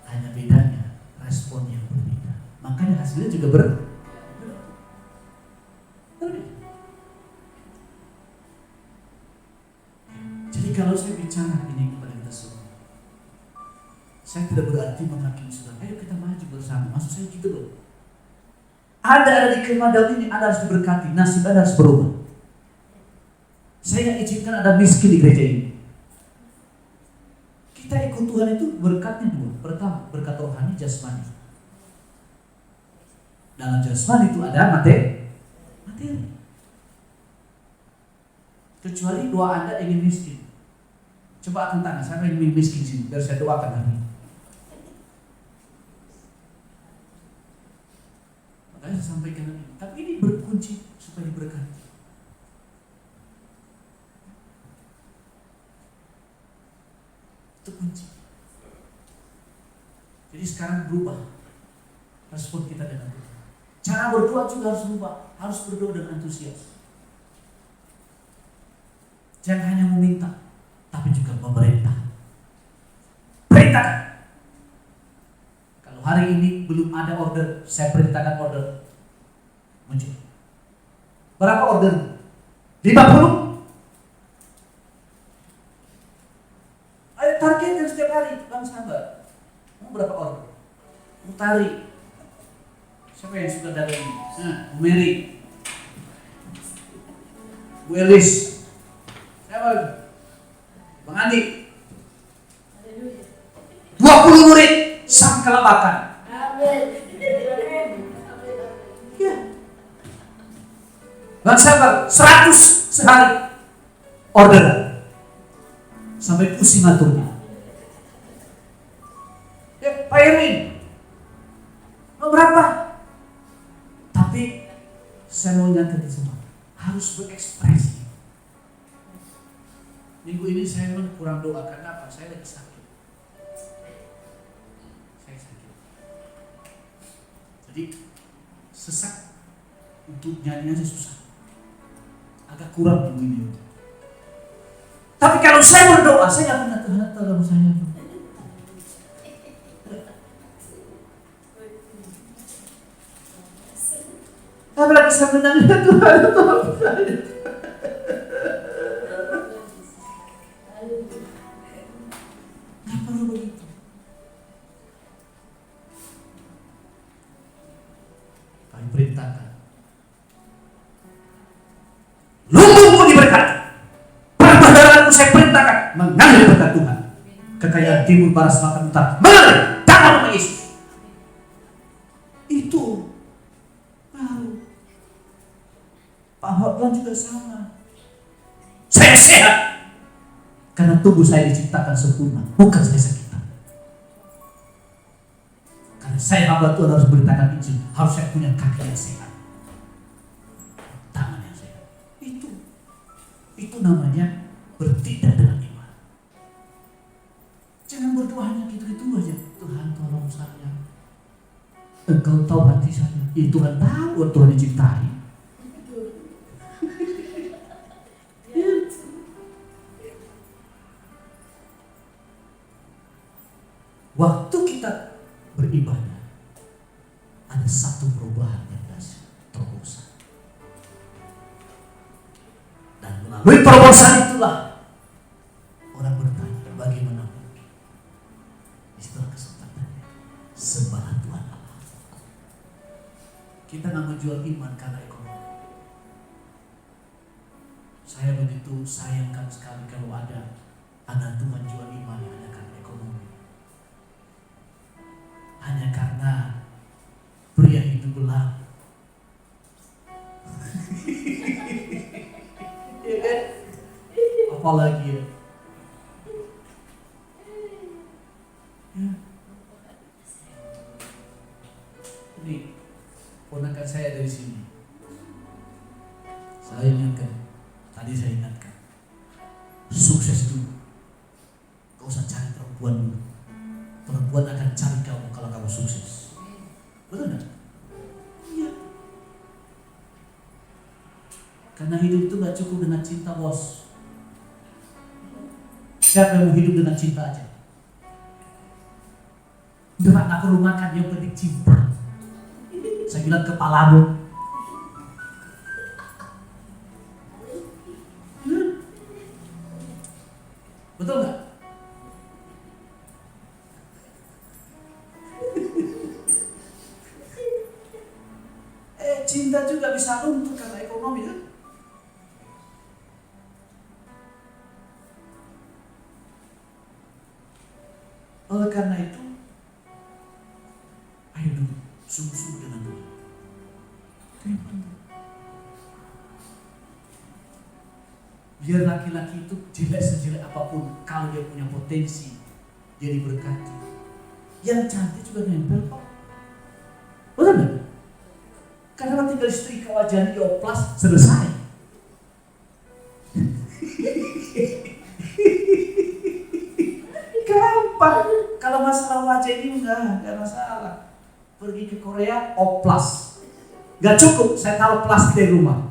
A: hanya bedanya respon yang berbeda. Makanya hasilnya juga berbeda. Jadi kalau saya bicara ini kepada kita semua, saya tidak berarti menghakimi saudara. Ayo kita maju bersama. Maksud saya gitu loh. Ada di kemah Daud ini, Anda harus diberkati. Nasib Anda harus berubah. Saya nggak izinkan ada miskin di gereja ini. Kita ikut Tuhan itu berkatnya dua. Pertama, berkat rohani, jasmani. Dalam jasmani itu ada materi. Kecuali doa Anda ingin miskin. Coba angkat tangan, saya ingin miskin sini, biar saya doakan hari ini. Makanya saya sampaikan ini. Tapi ini berkunci supaya diberkati. Itu kunci. Jadi sekarang berubah respon kita dengan Tuhan. Cara berdoa juga harus berubah. Harus berdoa dengan antusias. Jangan hanya meminta, tapi juga memerintah. Perintah. Kalau hari ini belum ada order, saya perintahkan order muncul. Berapa order? 50? Ayo targetkan setiap hari, Bang sahabat. Mau berapa order? Mau tarik. Siapa yang suka dagang ini? Bu Mary, Bu Elis, siapa? Bang Andi. 20.000 Bang sabar, 100 sehari order. Sampai pusing aturnya. Ya, Pak Erwin, mau berapa? Tapi saya mau nyatakan semua, harus berekspresi. Minggu ini saya memang kurang doa, karena apa? Saya lagi sakit. Saya sakit. Jadi sesak untuk nyanyi aja susah. Agak kurang minggu ini. Tapi kalau saya berdoa, saya nggak pernah Tuhan tolong saya. Apalagi saya menangis, Tuhan tolong saya. Nggak perlu begitu. Kami perintahkan. Lumbungku diberkati. Perbudatanku saya perintahkan mengalir berkat Tuhan. Kekayaan timur, barat, selatan, utara mengalir dalam nama Yesus. Itu baru. Pak Hotlan juga sama. Saya sehat karena tubuh saya diciptakan sempurna, bukan saya sakit. Karena saya hamba Tuhan harus beritakan Injil, harus saya punya kaki yang sehat, tangan yang sehat. Itu namanya bertindak dengan iman. Jangan berdoa hanya gitu-gitu aja. Tuhan tolong saya, Engkau tahu hati saya. Tuhan tahu, Tuhan dicintai. Waktu kita beribadah, ada satu perubahan yang terobosan. Dan melalui terobosan itulah orang bertanya, bagaimana mungkin? Istilah kesempatannya, sembah Tuhan Allah. Kita nggak menjual iman karena ekonomi. Saya begitu sayangkan sekali kalau ada anak Tuhan jual iman hanya karena ekonomi. Hanya karena pria itu belah. Ya kan? Apalagi ya. Ini ponakan saya dari sini. Saya ingatkan, tadi saya ingatkan, sukses dulu. Gak usah cari perempuan dulu. Perempuan akan cari kamu kalau kamu sukses. Betul gak? Iya. Karena hidup itu gak cukup dengan cinta, bos. Siapa yang mau hidup dengan cinta aja? Udah gak perlu makan, yang penting cinta. Saya bilang kepalamu. Betul gak? Cinta juga bisa runtuh karena ekonomi kan? Oleh karena itu, ayo dulu sungguh-sungguh dengan Tuhan. Biar laki-laki itu jelek sejelek apapun, kalau dia punya potensi, dia diberkati. Yang cantik juga nempel kok. Betul gak? Karena tinggal setrika wajahnya dioplas, selesai. Gampang. Kalau masalah wajah ini enggak masalah. Pergi ke Korea, oplas. Gak cukup, saya taruh plastik di rumah.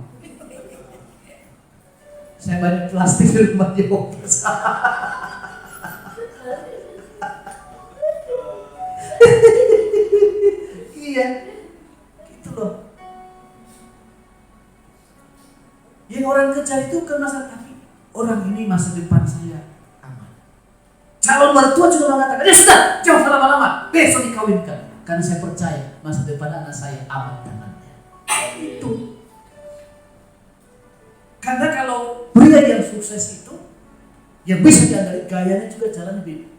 A: Saya banyak plastik di rumah, dia oplas. Iya, gitu loh. Yang orang kejar itu bukan masalah, tapi orang ini masa depan saya aman. Calon mertua juga mengatakan, ya sudah, jangan lama-lama, besok dikawinkan. Karena saya percaya masa depan anak saya aman dengannya. Itu. Karena kalau pria yang sukses itu, yang bisa diandalkan gayanya juga jalan lebih.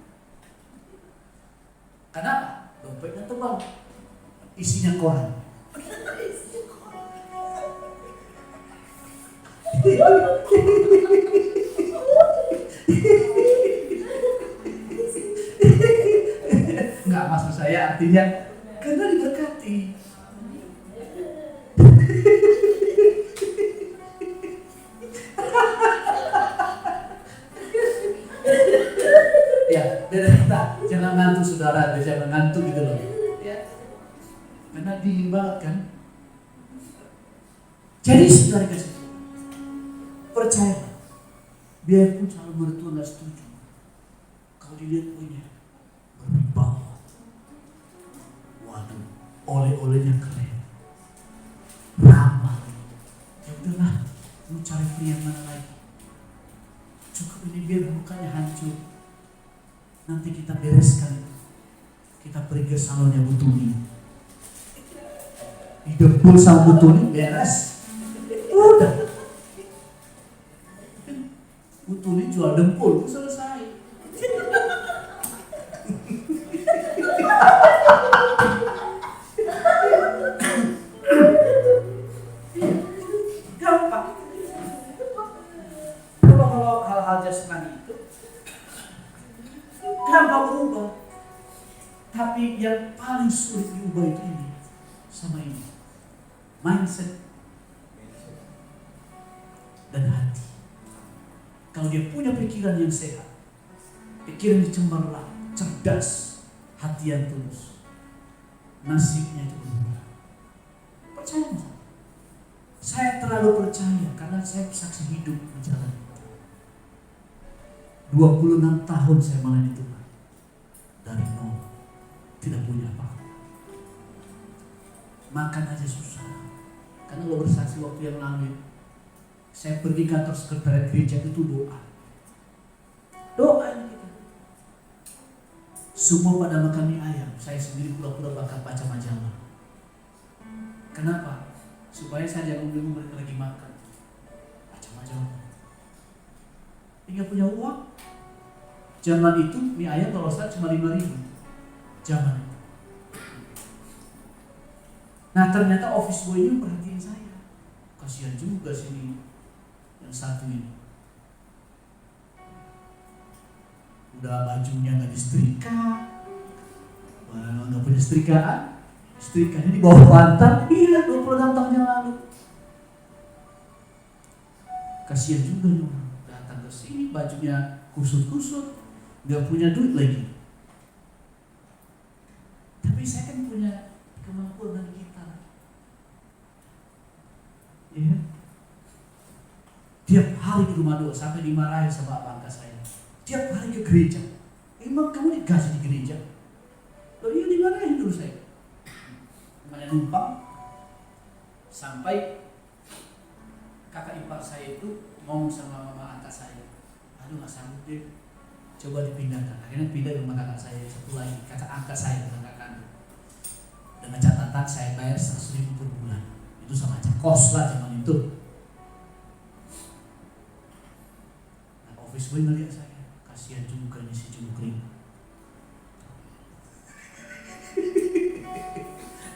A: Kenapa? Dompetnya tebal, isinya koran. Enggak, maksud saya artinya karena diberkati. Ya, jangan ngantuk saudara, jangan ngantuk gitu loh. Ya. Karena dihimbaukan. Jadi saudara kasih, percaya. Biarpun calon mertua nggak setuju, kalau dilihat punya berwibawa, waduh, oleh-olehnya keren, ramah. Ya udahlah, lu cari pria mana lagi? Cukup ini biar mukanya hancur. Nanti kita bereskan. Kita pergi ke salonnya Bu Tuni. Didempul sama Bu Tuni, beres. Udah. Bu Tuni jual dempul, selesai. Gampang. Kalau hal-hal jasmani itu gampang berubah. Tapi yang paling sulit diubah itu ini, sama ini, mindset dan hati. Kalau dia punya pikiran yang sehat, pikiran yang cemerlang, cerdas, hati yang tulus, nasibnya itu berubah. Percaya nggak? Saya terlalu percaya karena saya saksi hidup di jalan itu. 26 tahun saya melayani Tuhan. Dari nol, tidak punya apa-apa. Makan aja susah. Karena lo bersaksi waktu yang lalu, saya pergi kantor sekretariat gereja itu doa. Doa ini kita. Semua pada makan mie ayam, saya sendiri pura-pura bakal baca majalah. Kenapa? Supaya saya jangan bingung mereka lagi makan. Baca majalah. Tinggal punya uang. Zaman itu mie ayam kalau saya cuma 5.000. Zaman itu. Nah ternyata office boy-nya perhatiin saya. Kasihan juga sini yang satu ini. Udah bajunya nggak disetrika, nggak punya setrikaan, setrikanya di bawah bantal. Iya, 26 tahun yang lalu. Kasihan juga nih orang datang ke sini bajunya kusut-kusut, nggak punya duit lagi. Tapi saya kan punya kemampuan dari kita. Iya. Tiap hari di rumah doa sampai dimarahin sama abang angkat saya. Tiap hari ke gereja. Emang kamu dikasih di gereja? Loh iya dimarahin dulu saya. Namanya numpang. Sampai kakak ipar saya itu ngomong sama mama angkat saya. Aduh gak sanggup deh. Coba dipindahkan. Akhirnya pindah ke rumah kakak saya. Satu lagi kakak angkat saya dengan kakak kandung. Dengan catatan saya bayar 100.000 per bulan. Itu sama aja kos lah zaman itu. Nah office boy ngeliat saya, kasihan juga nih si cungkring.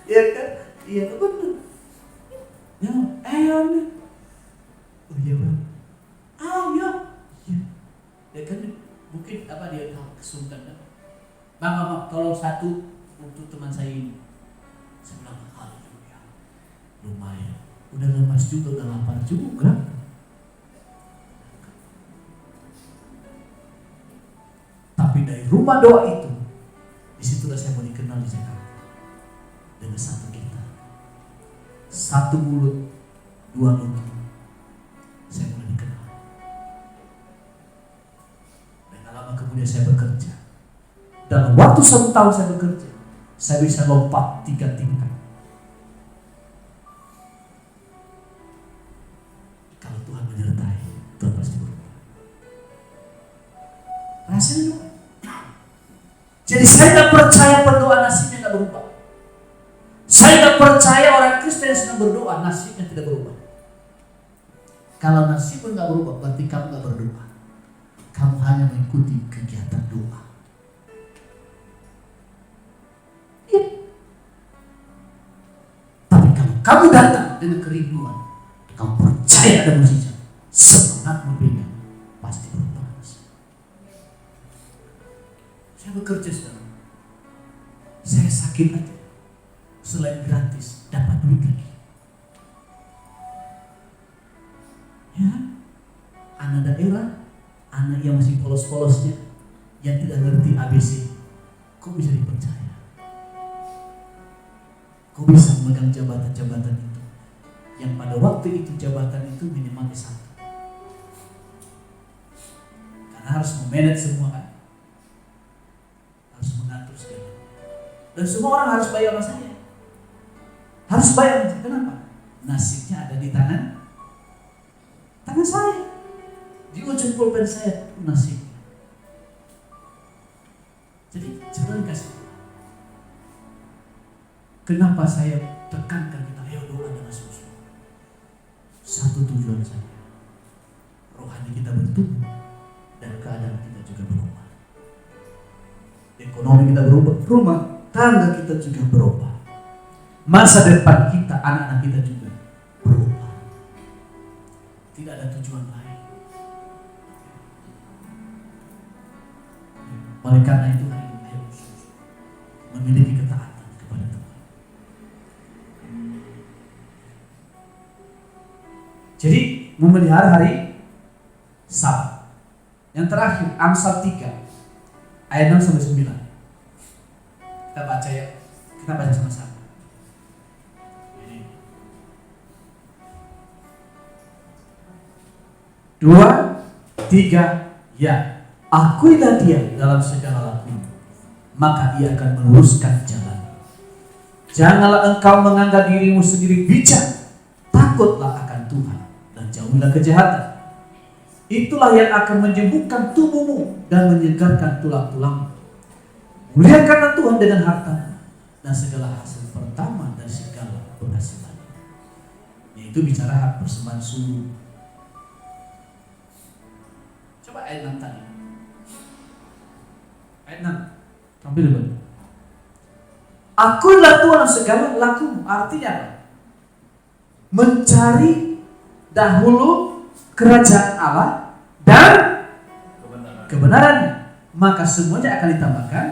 A: Iya kan? Iya kan bener. Ya, oh iya bang. Ya. Ya kan mungkin apa dia kesungkan kan? Bang, tolong satu untuk teman saya ini. Saya bilang, haleluya, lumayan, udah lemas juga, udah lapar juga. Tapi dari rumah doa itu, disitulah saya mau dikenal di Jakarta dengan satu kita, satu mulut, dua lutut, saya mulai dikenal. Dan lama kemudian saya bekerja. Dalam waktu 1 tahun saya bekerja, saya bisa lompat 3 tingkat. Kalau Tuhan menyertai, Tuhan pasti berubah. Rasanya doa. Jadi saya tak percaya berdoa nasibnya tak berubah. Saya tak percaya orang Kristen yang sedang berdoa nasibnya tidak berubah. Kalau nasibnya tidak berubah, berarti kamu tidak berdoa. Kamu hanya mengikuti kegiatan doa. Kamu datang dengan kerinduan, kamu percaya ada mujizat, semangat memegang pasti berbalas. Saya bekerja sekarang, saya sakit aja, selain gratis dapat duit lagi. Ya, anak daerah, anak yang masih polos-polosnya, yang tidak ngerti ABC, kok bisa dipercaya? Kok bisa memegang jabatan-jabatan itu? Yang pada waktu itu jabatan itu minimal S1. Karena harus memanage semua kan, harus mengatur segala. Dan semua orang harus bayar sama saya. Harus bayar. Kenapa? Nasibnya ada di tangan saya. Di ujung pulpen saya nasibnya. Jadi jangan kasih. Kenapa saya tekankan kita ayo doa dengan sungguh. Satu tujuan saja. Rohani kita bertumbuh dan keadaan kita juga berubah. Ekonomi kita berubah, rumah tangga kita juga berubah. Masa depan kita, anak-anak kita juga berubah. Tidak ada tujuan lain. Oleh karena itu hari ini ayo memiliki ketaatan kepada Tuhan. Jadi memelihara hari Sabat. Yang terakhir Amsal 3 ayat 6 sampai 9. Kita baca ya. Kita baca sama-sama. 2, 3, ya. Akuilah dia dalam segala lakunya, maka ia akan meluruskan jalan. Janganlah engkau menganggap dirimu sendiri bijak, takutlah akan Tuhan dan jauhilah kejahatan. Itulah yang akan menyembuhkan tubuhmu dan menyegarkan tulang-tulangmu. Muliakanlah Tuhan dengan hartamu dan segala hasil pertama dari segala penghasilan. Yaitu bicara hak persembahan suruh. Coba ayat 6 tadi. Ayat 6. Tampil dulu. Akulah Tuhan segala lakumu. Artinya apa? Mencari dahulu kerajaan Allah dan kebenarannya, maka semuanya akan ditambahkan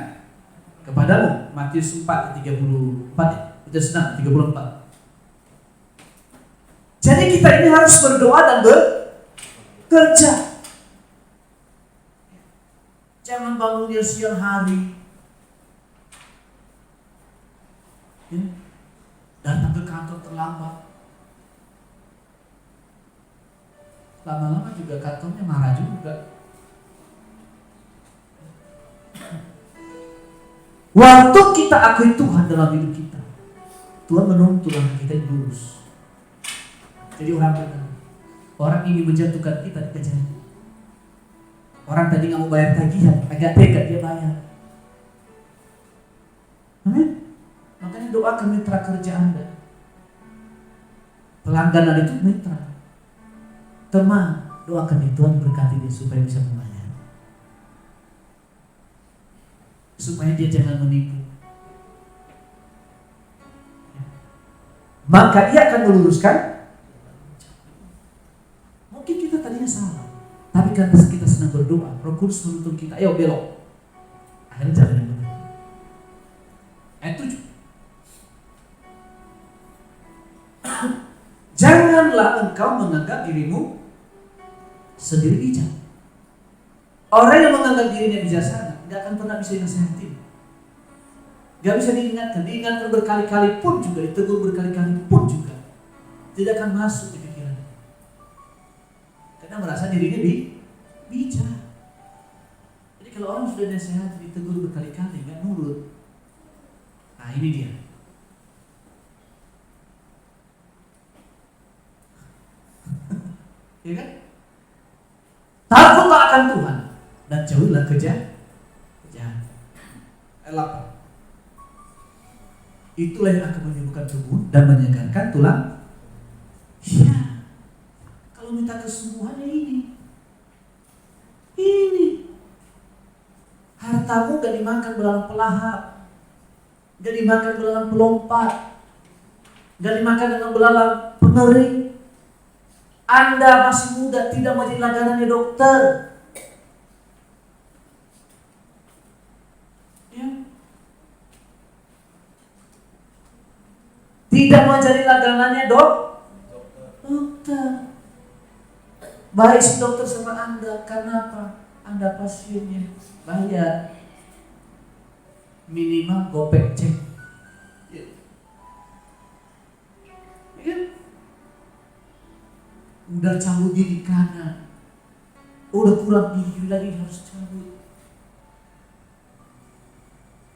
A: kepadamu. Matius 4:34. Itu senang 34. Jadi kita ini harus berdoa dan bekerja. Jangan bangunnya siang hari, datang ke kantor terlambat. Lama-lama juga kantornya marah juga. Waktu kita akui Tuhan dalam hidup kita, Tuhan menuntut kita yang lurus. Jadi orang ini menjatuhkan kita di kejaran. Orang tadi nggak mau bayar tagihan, agak tega dia bayar. Amin. Makanya doakan mitra kerja Anda. Pelangganan itu mitra. Teman, doakan di Tuhan berkati dia supaya bisa membayar. Supaya dia jangan menipu. Maka ia akan meluruskan. Mungkin kita tadinya salah, tapi karena kita sedang berdoa, Roh Kudus menuntun kita, ayo belok. Akhirnya jalan yang benar. Ayat 7. Janganlah engkau menganggap dirimu sendiri bijak. Orang yang menganggap dirinya bijaksana tidak akan pernah bisa dinasihatin. Gak bisa diingatkan berkali-kali pun juga, ditegur berkali-kali pun juga, tidak akan masuk di pikiran. Karena merasa dirinya bijak. Jadi kalau orang sudah nasihat, ditegur berkali-kali, gak nurut. Nah ini dia. Ya kan? Takutlah akan Tuhan dan jauhilah kejahatan. Ayat 8. Itulah yang akan menyembuhkan tubuh dan menyegarkan tulang. Ya, kalau minta kesembuhannya ini, hartamu gak dimakan belalang pelahap, gak dimakan belalang pelompat, gak dimakan dengan belalang pengering. Anda masih muda, tidak menjadi langganannya dokter. Ya. Tidak menjadi langganannya dokter. Baik si dokter sama Anda, karena apa? Anda pasiennya, bayar. Minimal gopek cek. Ya. Udah cabut gigi kanan, udah kurang gigi lagi harus cabut.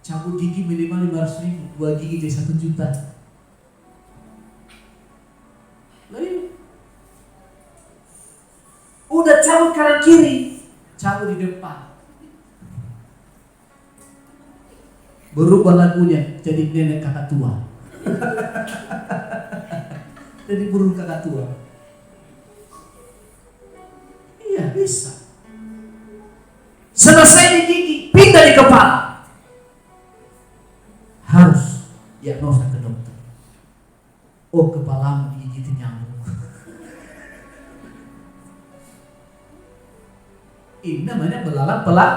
A: Cabut gigi minimal 500.000, 2 gigi jadi 1 juta. Lalu udah cabut kanan kiri, cabut di depan. Berubah lagunya jadi nenek kakak tua. Jadi burung kakak tua. Iya bisa. Selesai di gigi, pindah di kepala. Harus diagnosa ke dokter. Oh, kepalamu digigit nyamuk. Ini namanya belalang pelak.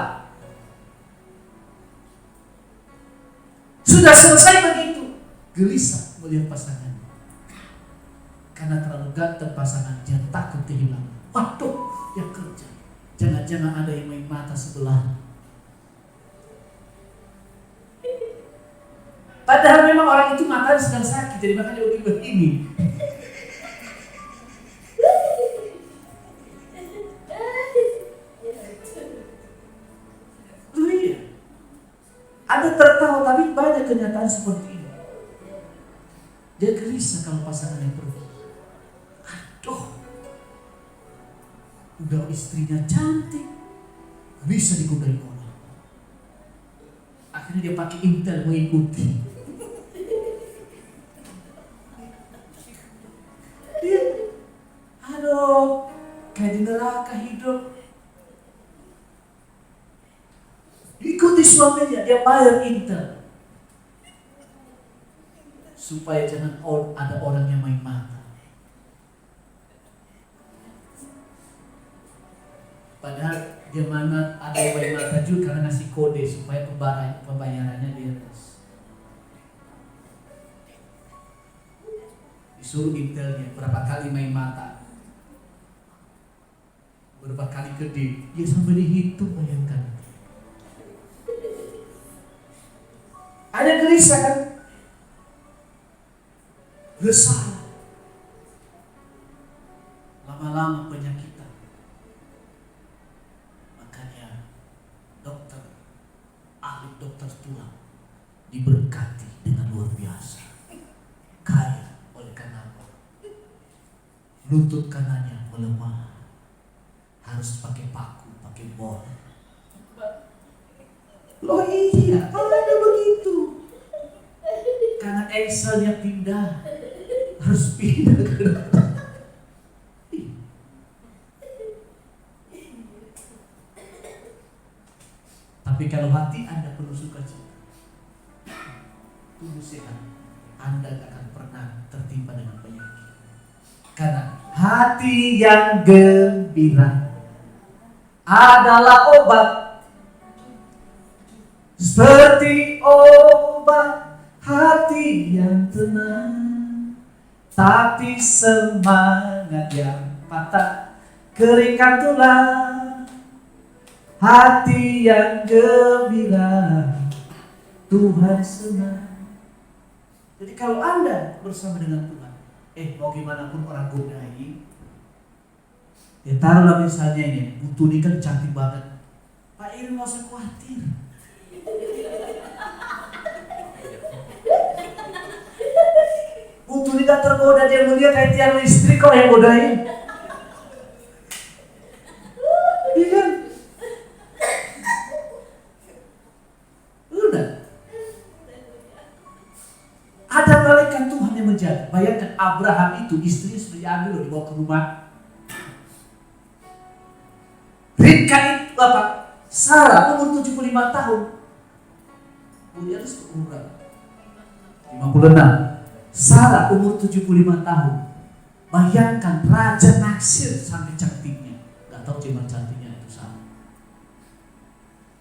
A: Sudah selesai begitu, gelisah melihat pasangan. Karena terlalu ganteng pasangan, dia takut kehilangan. Waduh, yang kerja. Jangan-jangan ada yang main mata sebelah. Padahal memang orang itu matanya sedang sakit, jadi makanya begini-begini. Ada tertawa, tapi banyak kenyataan seperti ini. Dia gelisah kalau pasangannya pergi. Aduh, udah istrinya cantik, bisa digodain orang. Akhirnya dia pakai intel mengikuti. Dia, aduh, kayak di neraka hidup. Ikuti suaminya, dia bayar intel supaya jangan ada orang yang main mata. Padahal dia mana ada yang main mata juga karena ngasih kode supaya pembayarannya di atas. Disuruh intelnya berapa kali main mata, berapa kali gede, dia sampai dihitung, bayangkan. Ada gelisah kan? Resah. Lama-lama penyakitan. Makanya dokter, ahli dokter tulang diberkati dengan luar biasa. Kaya oleh karena apa? Lutut kanannya melemah. Harus pakai paku, pakai bor. Loh iya, ada begitu. Karena Excelnya pindah, harus pindah ke dokter. Tapi kalau hati Anda penuh sukacita, tubuh sehat, Anda tak akan pernah tertimpa dengan penyakit. Karena hati yang gembira adalah obat. Seperti obat hati yang tenang, tapi semangat yang patah keringkan tulang. Hati yang gembira, Tuhan senang. Jadi kalau Anda bersama dengan Tuhan, mau gimana pun orang godai, ya taruhlah misalnya ini, Butuh ini kan cantik banget. Pak Irin gak usah khawatir. Butuh ini gak tergoda, dia melihat kayak tiang listrik kok yang godain. Iya kan? Udah. Ada malaikat Tuhan yang menjaga. Bayangkan Abraham itu istrinya sudah diambil loh, dibawa ke rumah. Ribka itu apa? Sarah umur 75 tahun. Kemudian umur berapa? 56. Sarah umur 75 tahun. Bayangkan raja naksir sampai cantiknya. Gak tahu cuma cantiknya itu sama.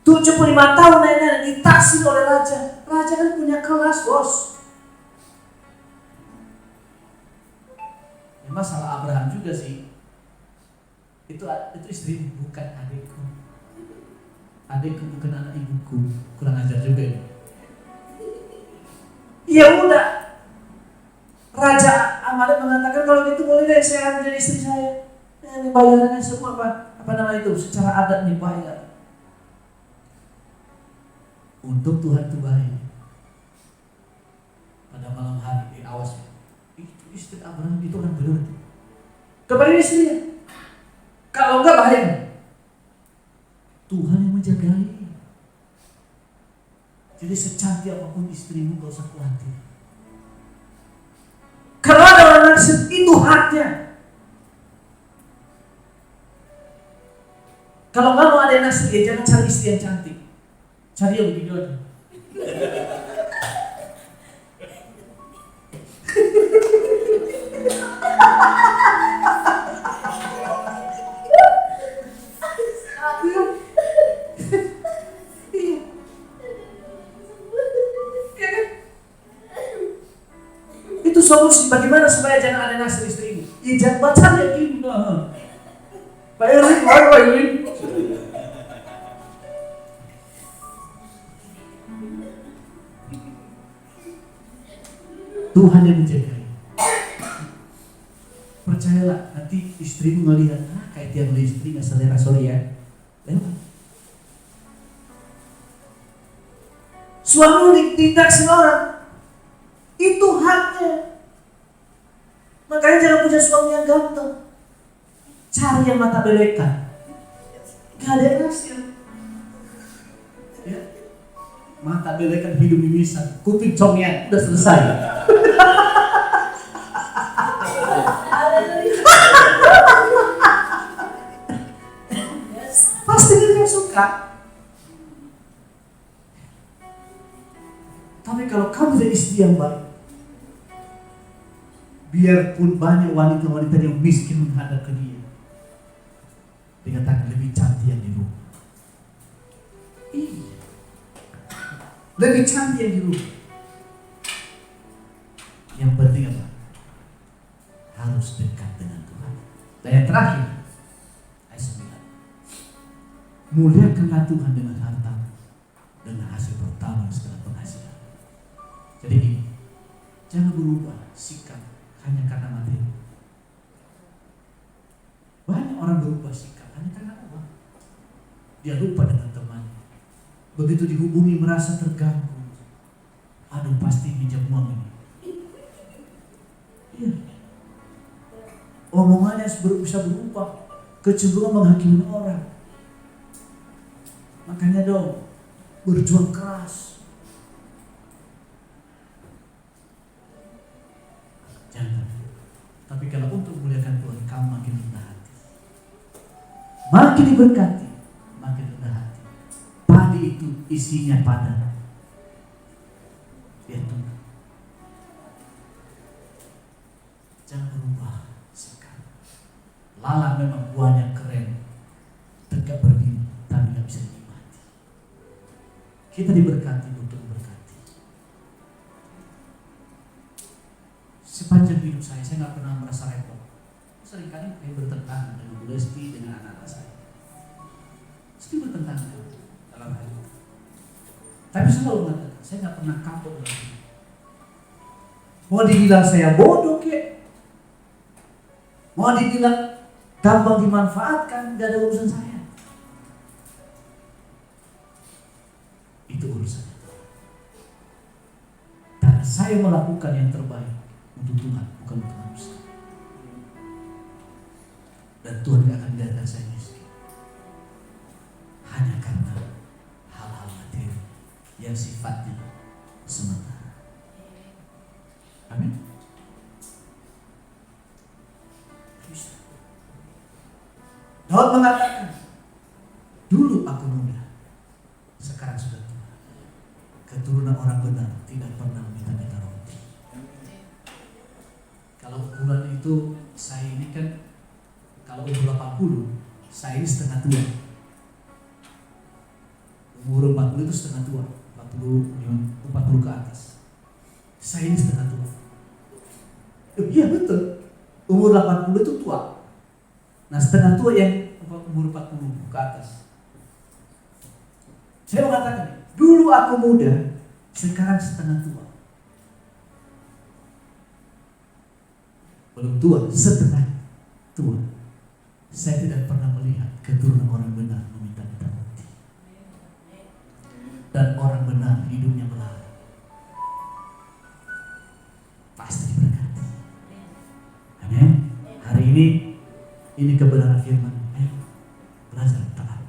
A: 75 tahun nenek ditaksir oleh raja. Raja kan punya kelas, bos. Ya, masalah Abraham juga sih. Itu istri bukan adikku. Adikku bukan anak ibuku. Kurang ajar juga ini. Ya udah. Raja Amalek mengatakan kalau gitu boleh deh saya ambil jadi istri saya. Ini bayarannya semua apa nama itu secara adat nih bayar. Untuk Tuhan itu baik. Pada malam hari awas itu istri Abraham itu orang benar. Kepada istrinya. Kalau enggak bahaya. Tuhan yang menjagai. Jadi secantik apapun istrimu gak usah khawatir. Kalau ada orang naksir itu haknya. Kalau nggak mau ada yang naksir ya jangan cari istri yang cantik. Cari yang begitu aja. Solusi bagaimana supaya jangan ada naksir istrimu? Ya jangan baca ya gini. Pak Erwin. Tuhan yang menjaga. Percayalah nanti istrimu ngelihat kayak tiang istri nggak selera sorry ya. Suami ditaksir orang itu haknya. Makanya jangan punya suami yang ganteng. Cari yang mata belekan. Gak ada yang naksir. Ya. Mata belekan hidung mimisan, kuping congian, udah selesai. Pasti dia suka. Tapi kalau kamu jadi istri yang baik, biarpun banyak wanita-wanita yang miskin menghadap ke dia, dikatakan lebih cantik yang di rumah. Iya. Lebih cantik yang di rumah. Yang penting apa? Harus dekat dengan Tuhan. Dan yang terakhir, ayat 9. Muliakanlah Tuhan dengan harta, dengan hasil pertama segala penghasilan. Jadi ini, jangan berubah sikap hanya karena materi. Banyak orang berubah sikap hanya karena uang. Dia lupa dengan teman. Begitu dihubungi merasa terganggu. Aduh pasti pinjam uang ini. Iya. Omongannya bisa berubah. Kecenderungan menghakimi orang. Makanya dong berjuang keras. Jangan. Tapi kalau untuk memuliakan Tuhan, kamu makin rendah hati. Makin diberkati, makin rendah hati. Padi itu isinya padan. Ya Tuhan. Jangan berubah sikap. Lalang memang buahnya keren, tegak berdiri, tapi tidak bisa dinikmati. Kita diberkati untuk berkati. Sepanjang hidup saya nggak pernah merasa repot. Seringkali saya bertentangan dengan Bu Lesti, dengan anak-anak saya. Mesti bertentangan dalam hal itu. Tapi selalu mengatakan, saya nggak pernah kapok lagi. Mau dibilang saya bodoh kek, mau dibilang gampang dimanfaatkan, nggak ada urusan saya. Itu urusannya. Dan saya melakukan yang terbaik untuk Tuhan, bukan untuk manusia. Dan Tuhan tidak akan biarkan saya miskin hanya karena hal-hal materi yang sifatnya sementara. Amin. Daud mengatakan, dulu aku muda, sekarang sudah tua. Keturunan orang benar tidak pernah minta-minta roti. Kalau ukuran itu Kalau umur 80, saya ini setengah tua. Umur 40 itu setengah tua, 40 ke atas. Saya ini setengah tua. Iya betul. Umur 80 itu tua. Nah, setengah tua yang umur 40 ke atas. Saya mengatakan, dulu aku muda, sekarang setengah tua. Belum tua, setengah tua. Saya tidak pernah melihat keturunan orang benar meminta-minta mati. Dan orang benar hidupnya melarang. Pasti diberkati. Amin. Hari ini kebenaran firman. Ayo belajar taat.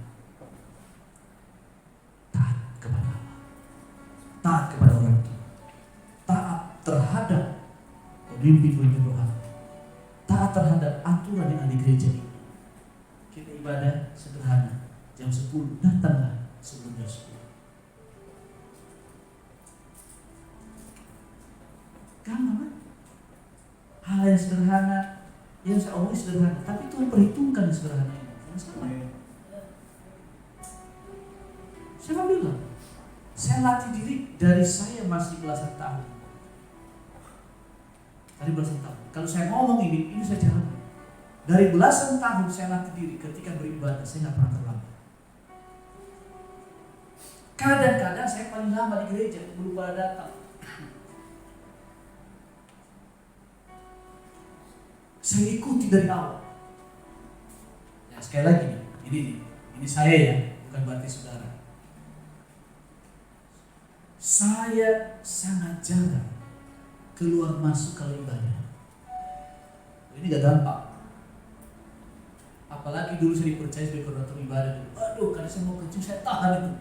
A: Taat kepada Allah. Taat kepada orang tua. Taat terhadap pemimpin-pemimpin rohani. Taat terhadap aturan yang ada di gereja ini. Kita ibadah sederhana. Jam 10 datanglah sebelum jam 10. Gampang kan? Hal yang sederhana, yang saya omongin sederhana, tapi Tuhan perhitungkan yang sederhana ini. Siapa bilang? Saya latih diri dari saya masih belasan tahun. Dari belasan tahun. Kalau saya ngomong ini saya jalan. Dari belasan tahun saya latih diri ketika beribadah, saya nggak pernah terlambat. Kadang-kadang saya paling lama di gereja, belum pada datang. Saya ikuti dari awal. Ya, sekali lagi ini saya ya, bukan berarti saudara. Saya sangat jarang keluar masuk kalau ibadah. Ini gak gampang. Apalagi dulu saya dipercaya sebagai koordinator ibadah. Aduh, karena saya mau kencing saya tahan itu.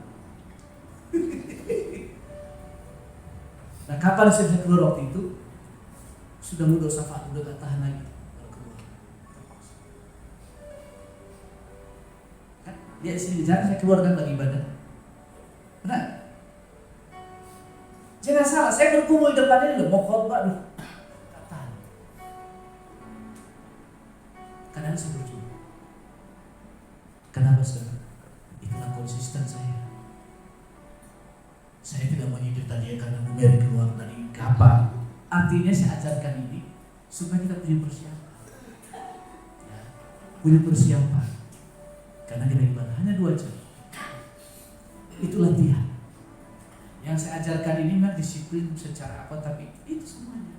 A: Nah, kapan saya bisa keluar waktu itu? Sudah mudah safat, udah gak tahan lagi. Dia sini jangan saya keluarkan lagi ibadah. Benar? Jangan salah, saya berkumpul di depan ini loh, mau khotbah loh. Tak tahan. Kadang saya berjuang. Kenapa saudara? Itulah konsisten saya. Saya tidak menyindir tadi karena Mary keluar dari kapal. Artinya saya ajarkan ini supaya kita punya persiapan. Ya, punya persiapan. Karena kita ibadah hanya 2 jam. Itu latihan. Yang saya ajarkan ini memang disiplin secara apa, tapi itu semuanya.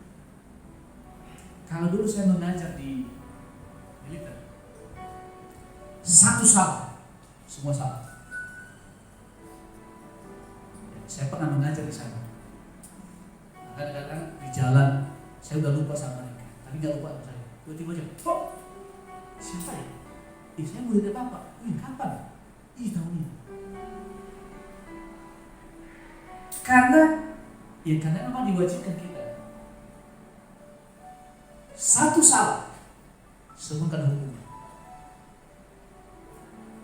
A: Kalau dulu saya mengajar di militer, satu salah, semua salah. Saya pernah mengajar di sana. Kadang-kadang di jalan saya udah lupa sama mereka, tapi nggak lupa sama saya. Tiba-tiba aja, oh, siapa ya? Saya murid apa? Kapan? Tahun ini. Karena memang diwajibkan kita. Satu salah, semua kena hukum.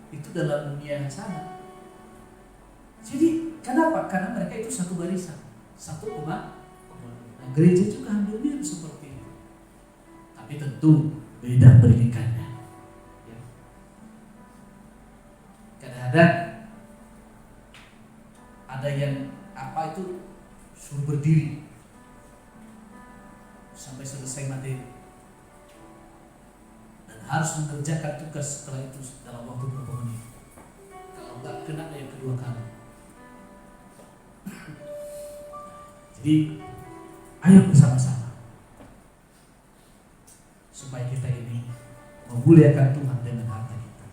A: Itu dalam dunia yang sama. Jadi kenapa? Karena mereka itu satu barisan, satu umat. Nah, gereja juga hampir mirip seperti itu. Tapi tentu beda pendidikannya. Kadang-kadang ada yang suruh berdiri sampai selesai materi dan harus mengerjakan tugas setelah itu dalam waktu berapa menit. Kalau enggak kena yang kedua kali. Jadi ayo bersama-sama supaya kita ini memuliakan Tuhan dengan harta kita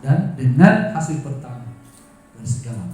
A: dan dengan hasil pertama dari segala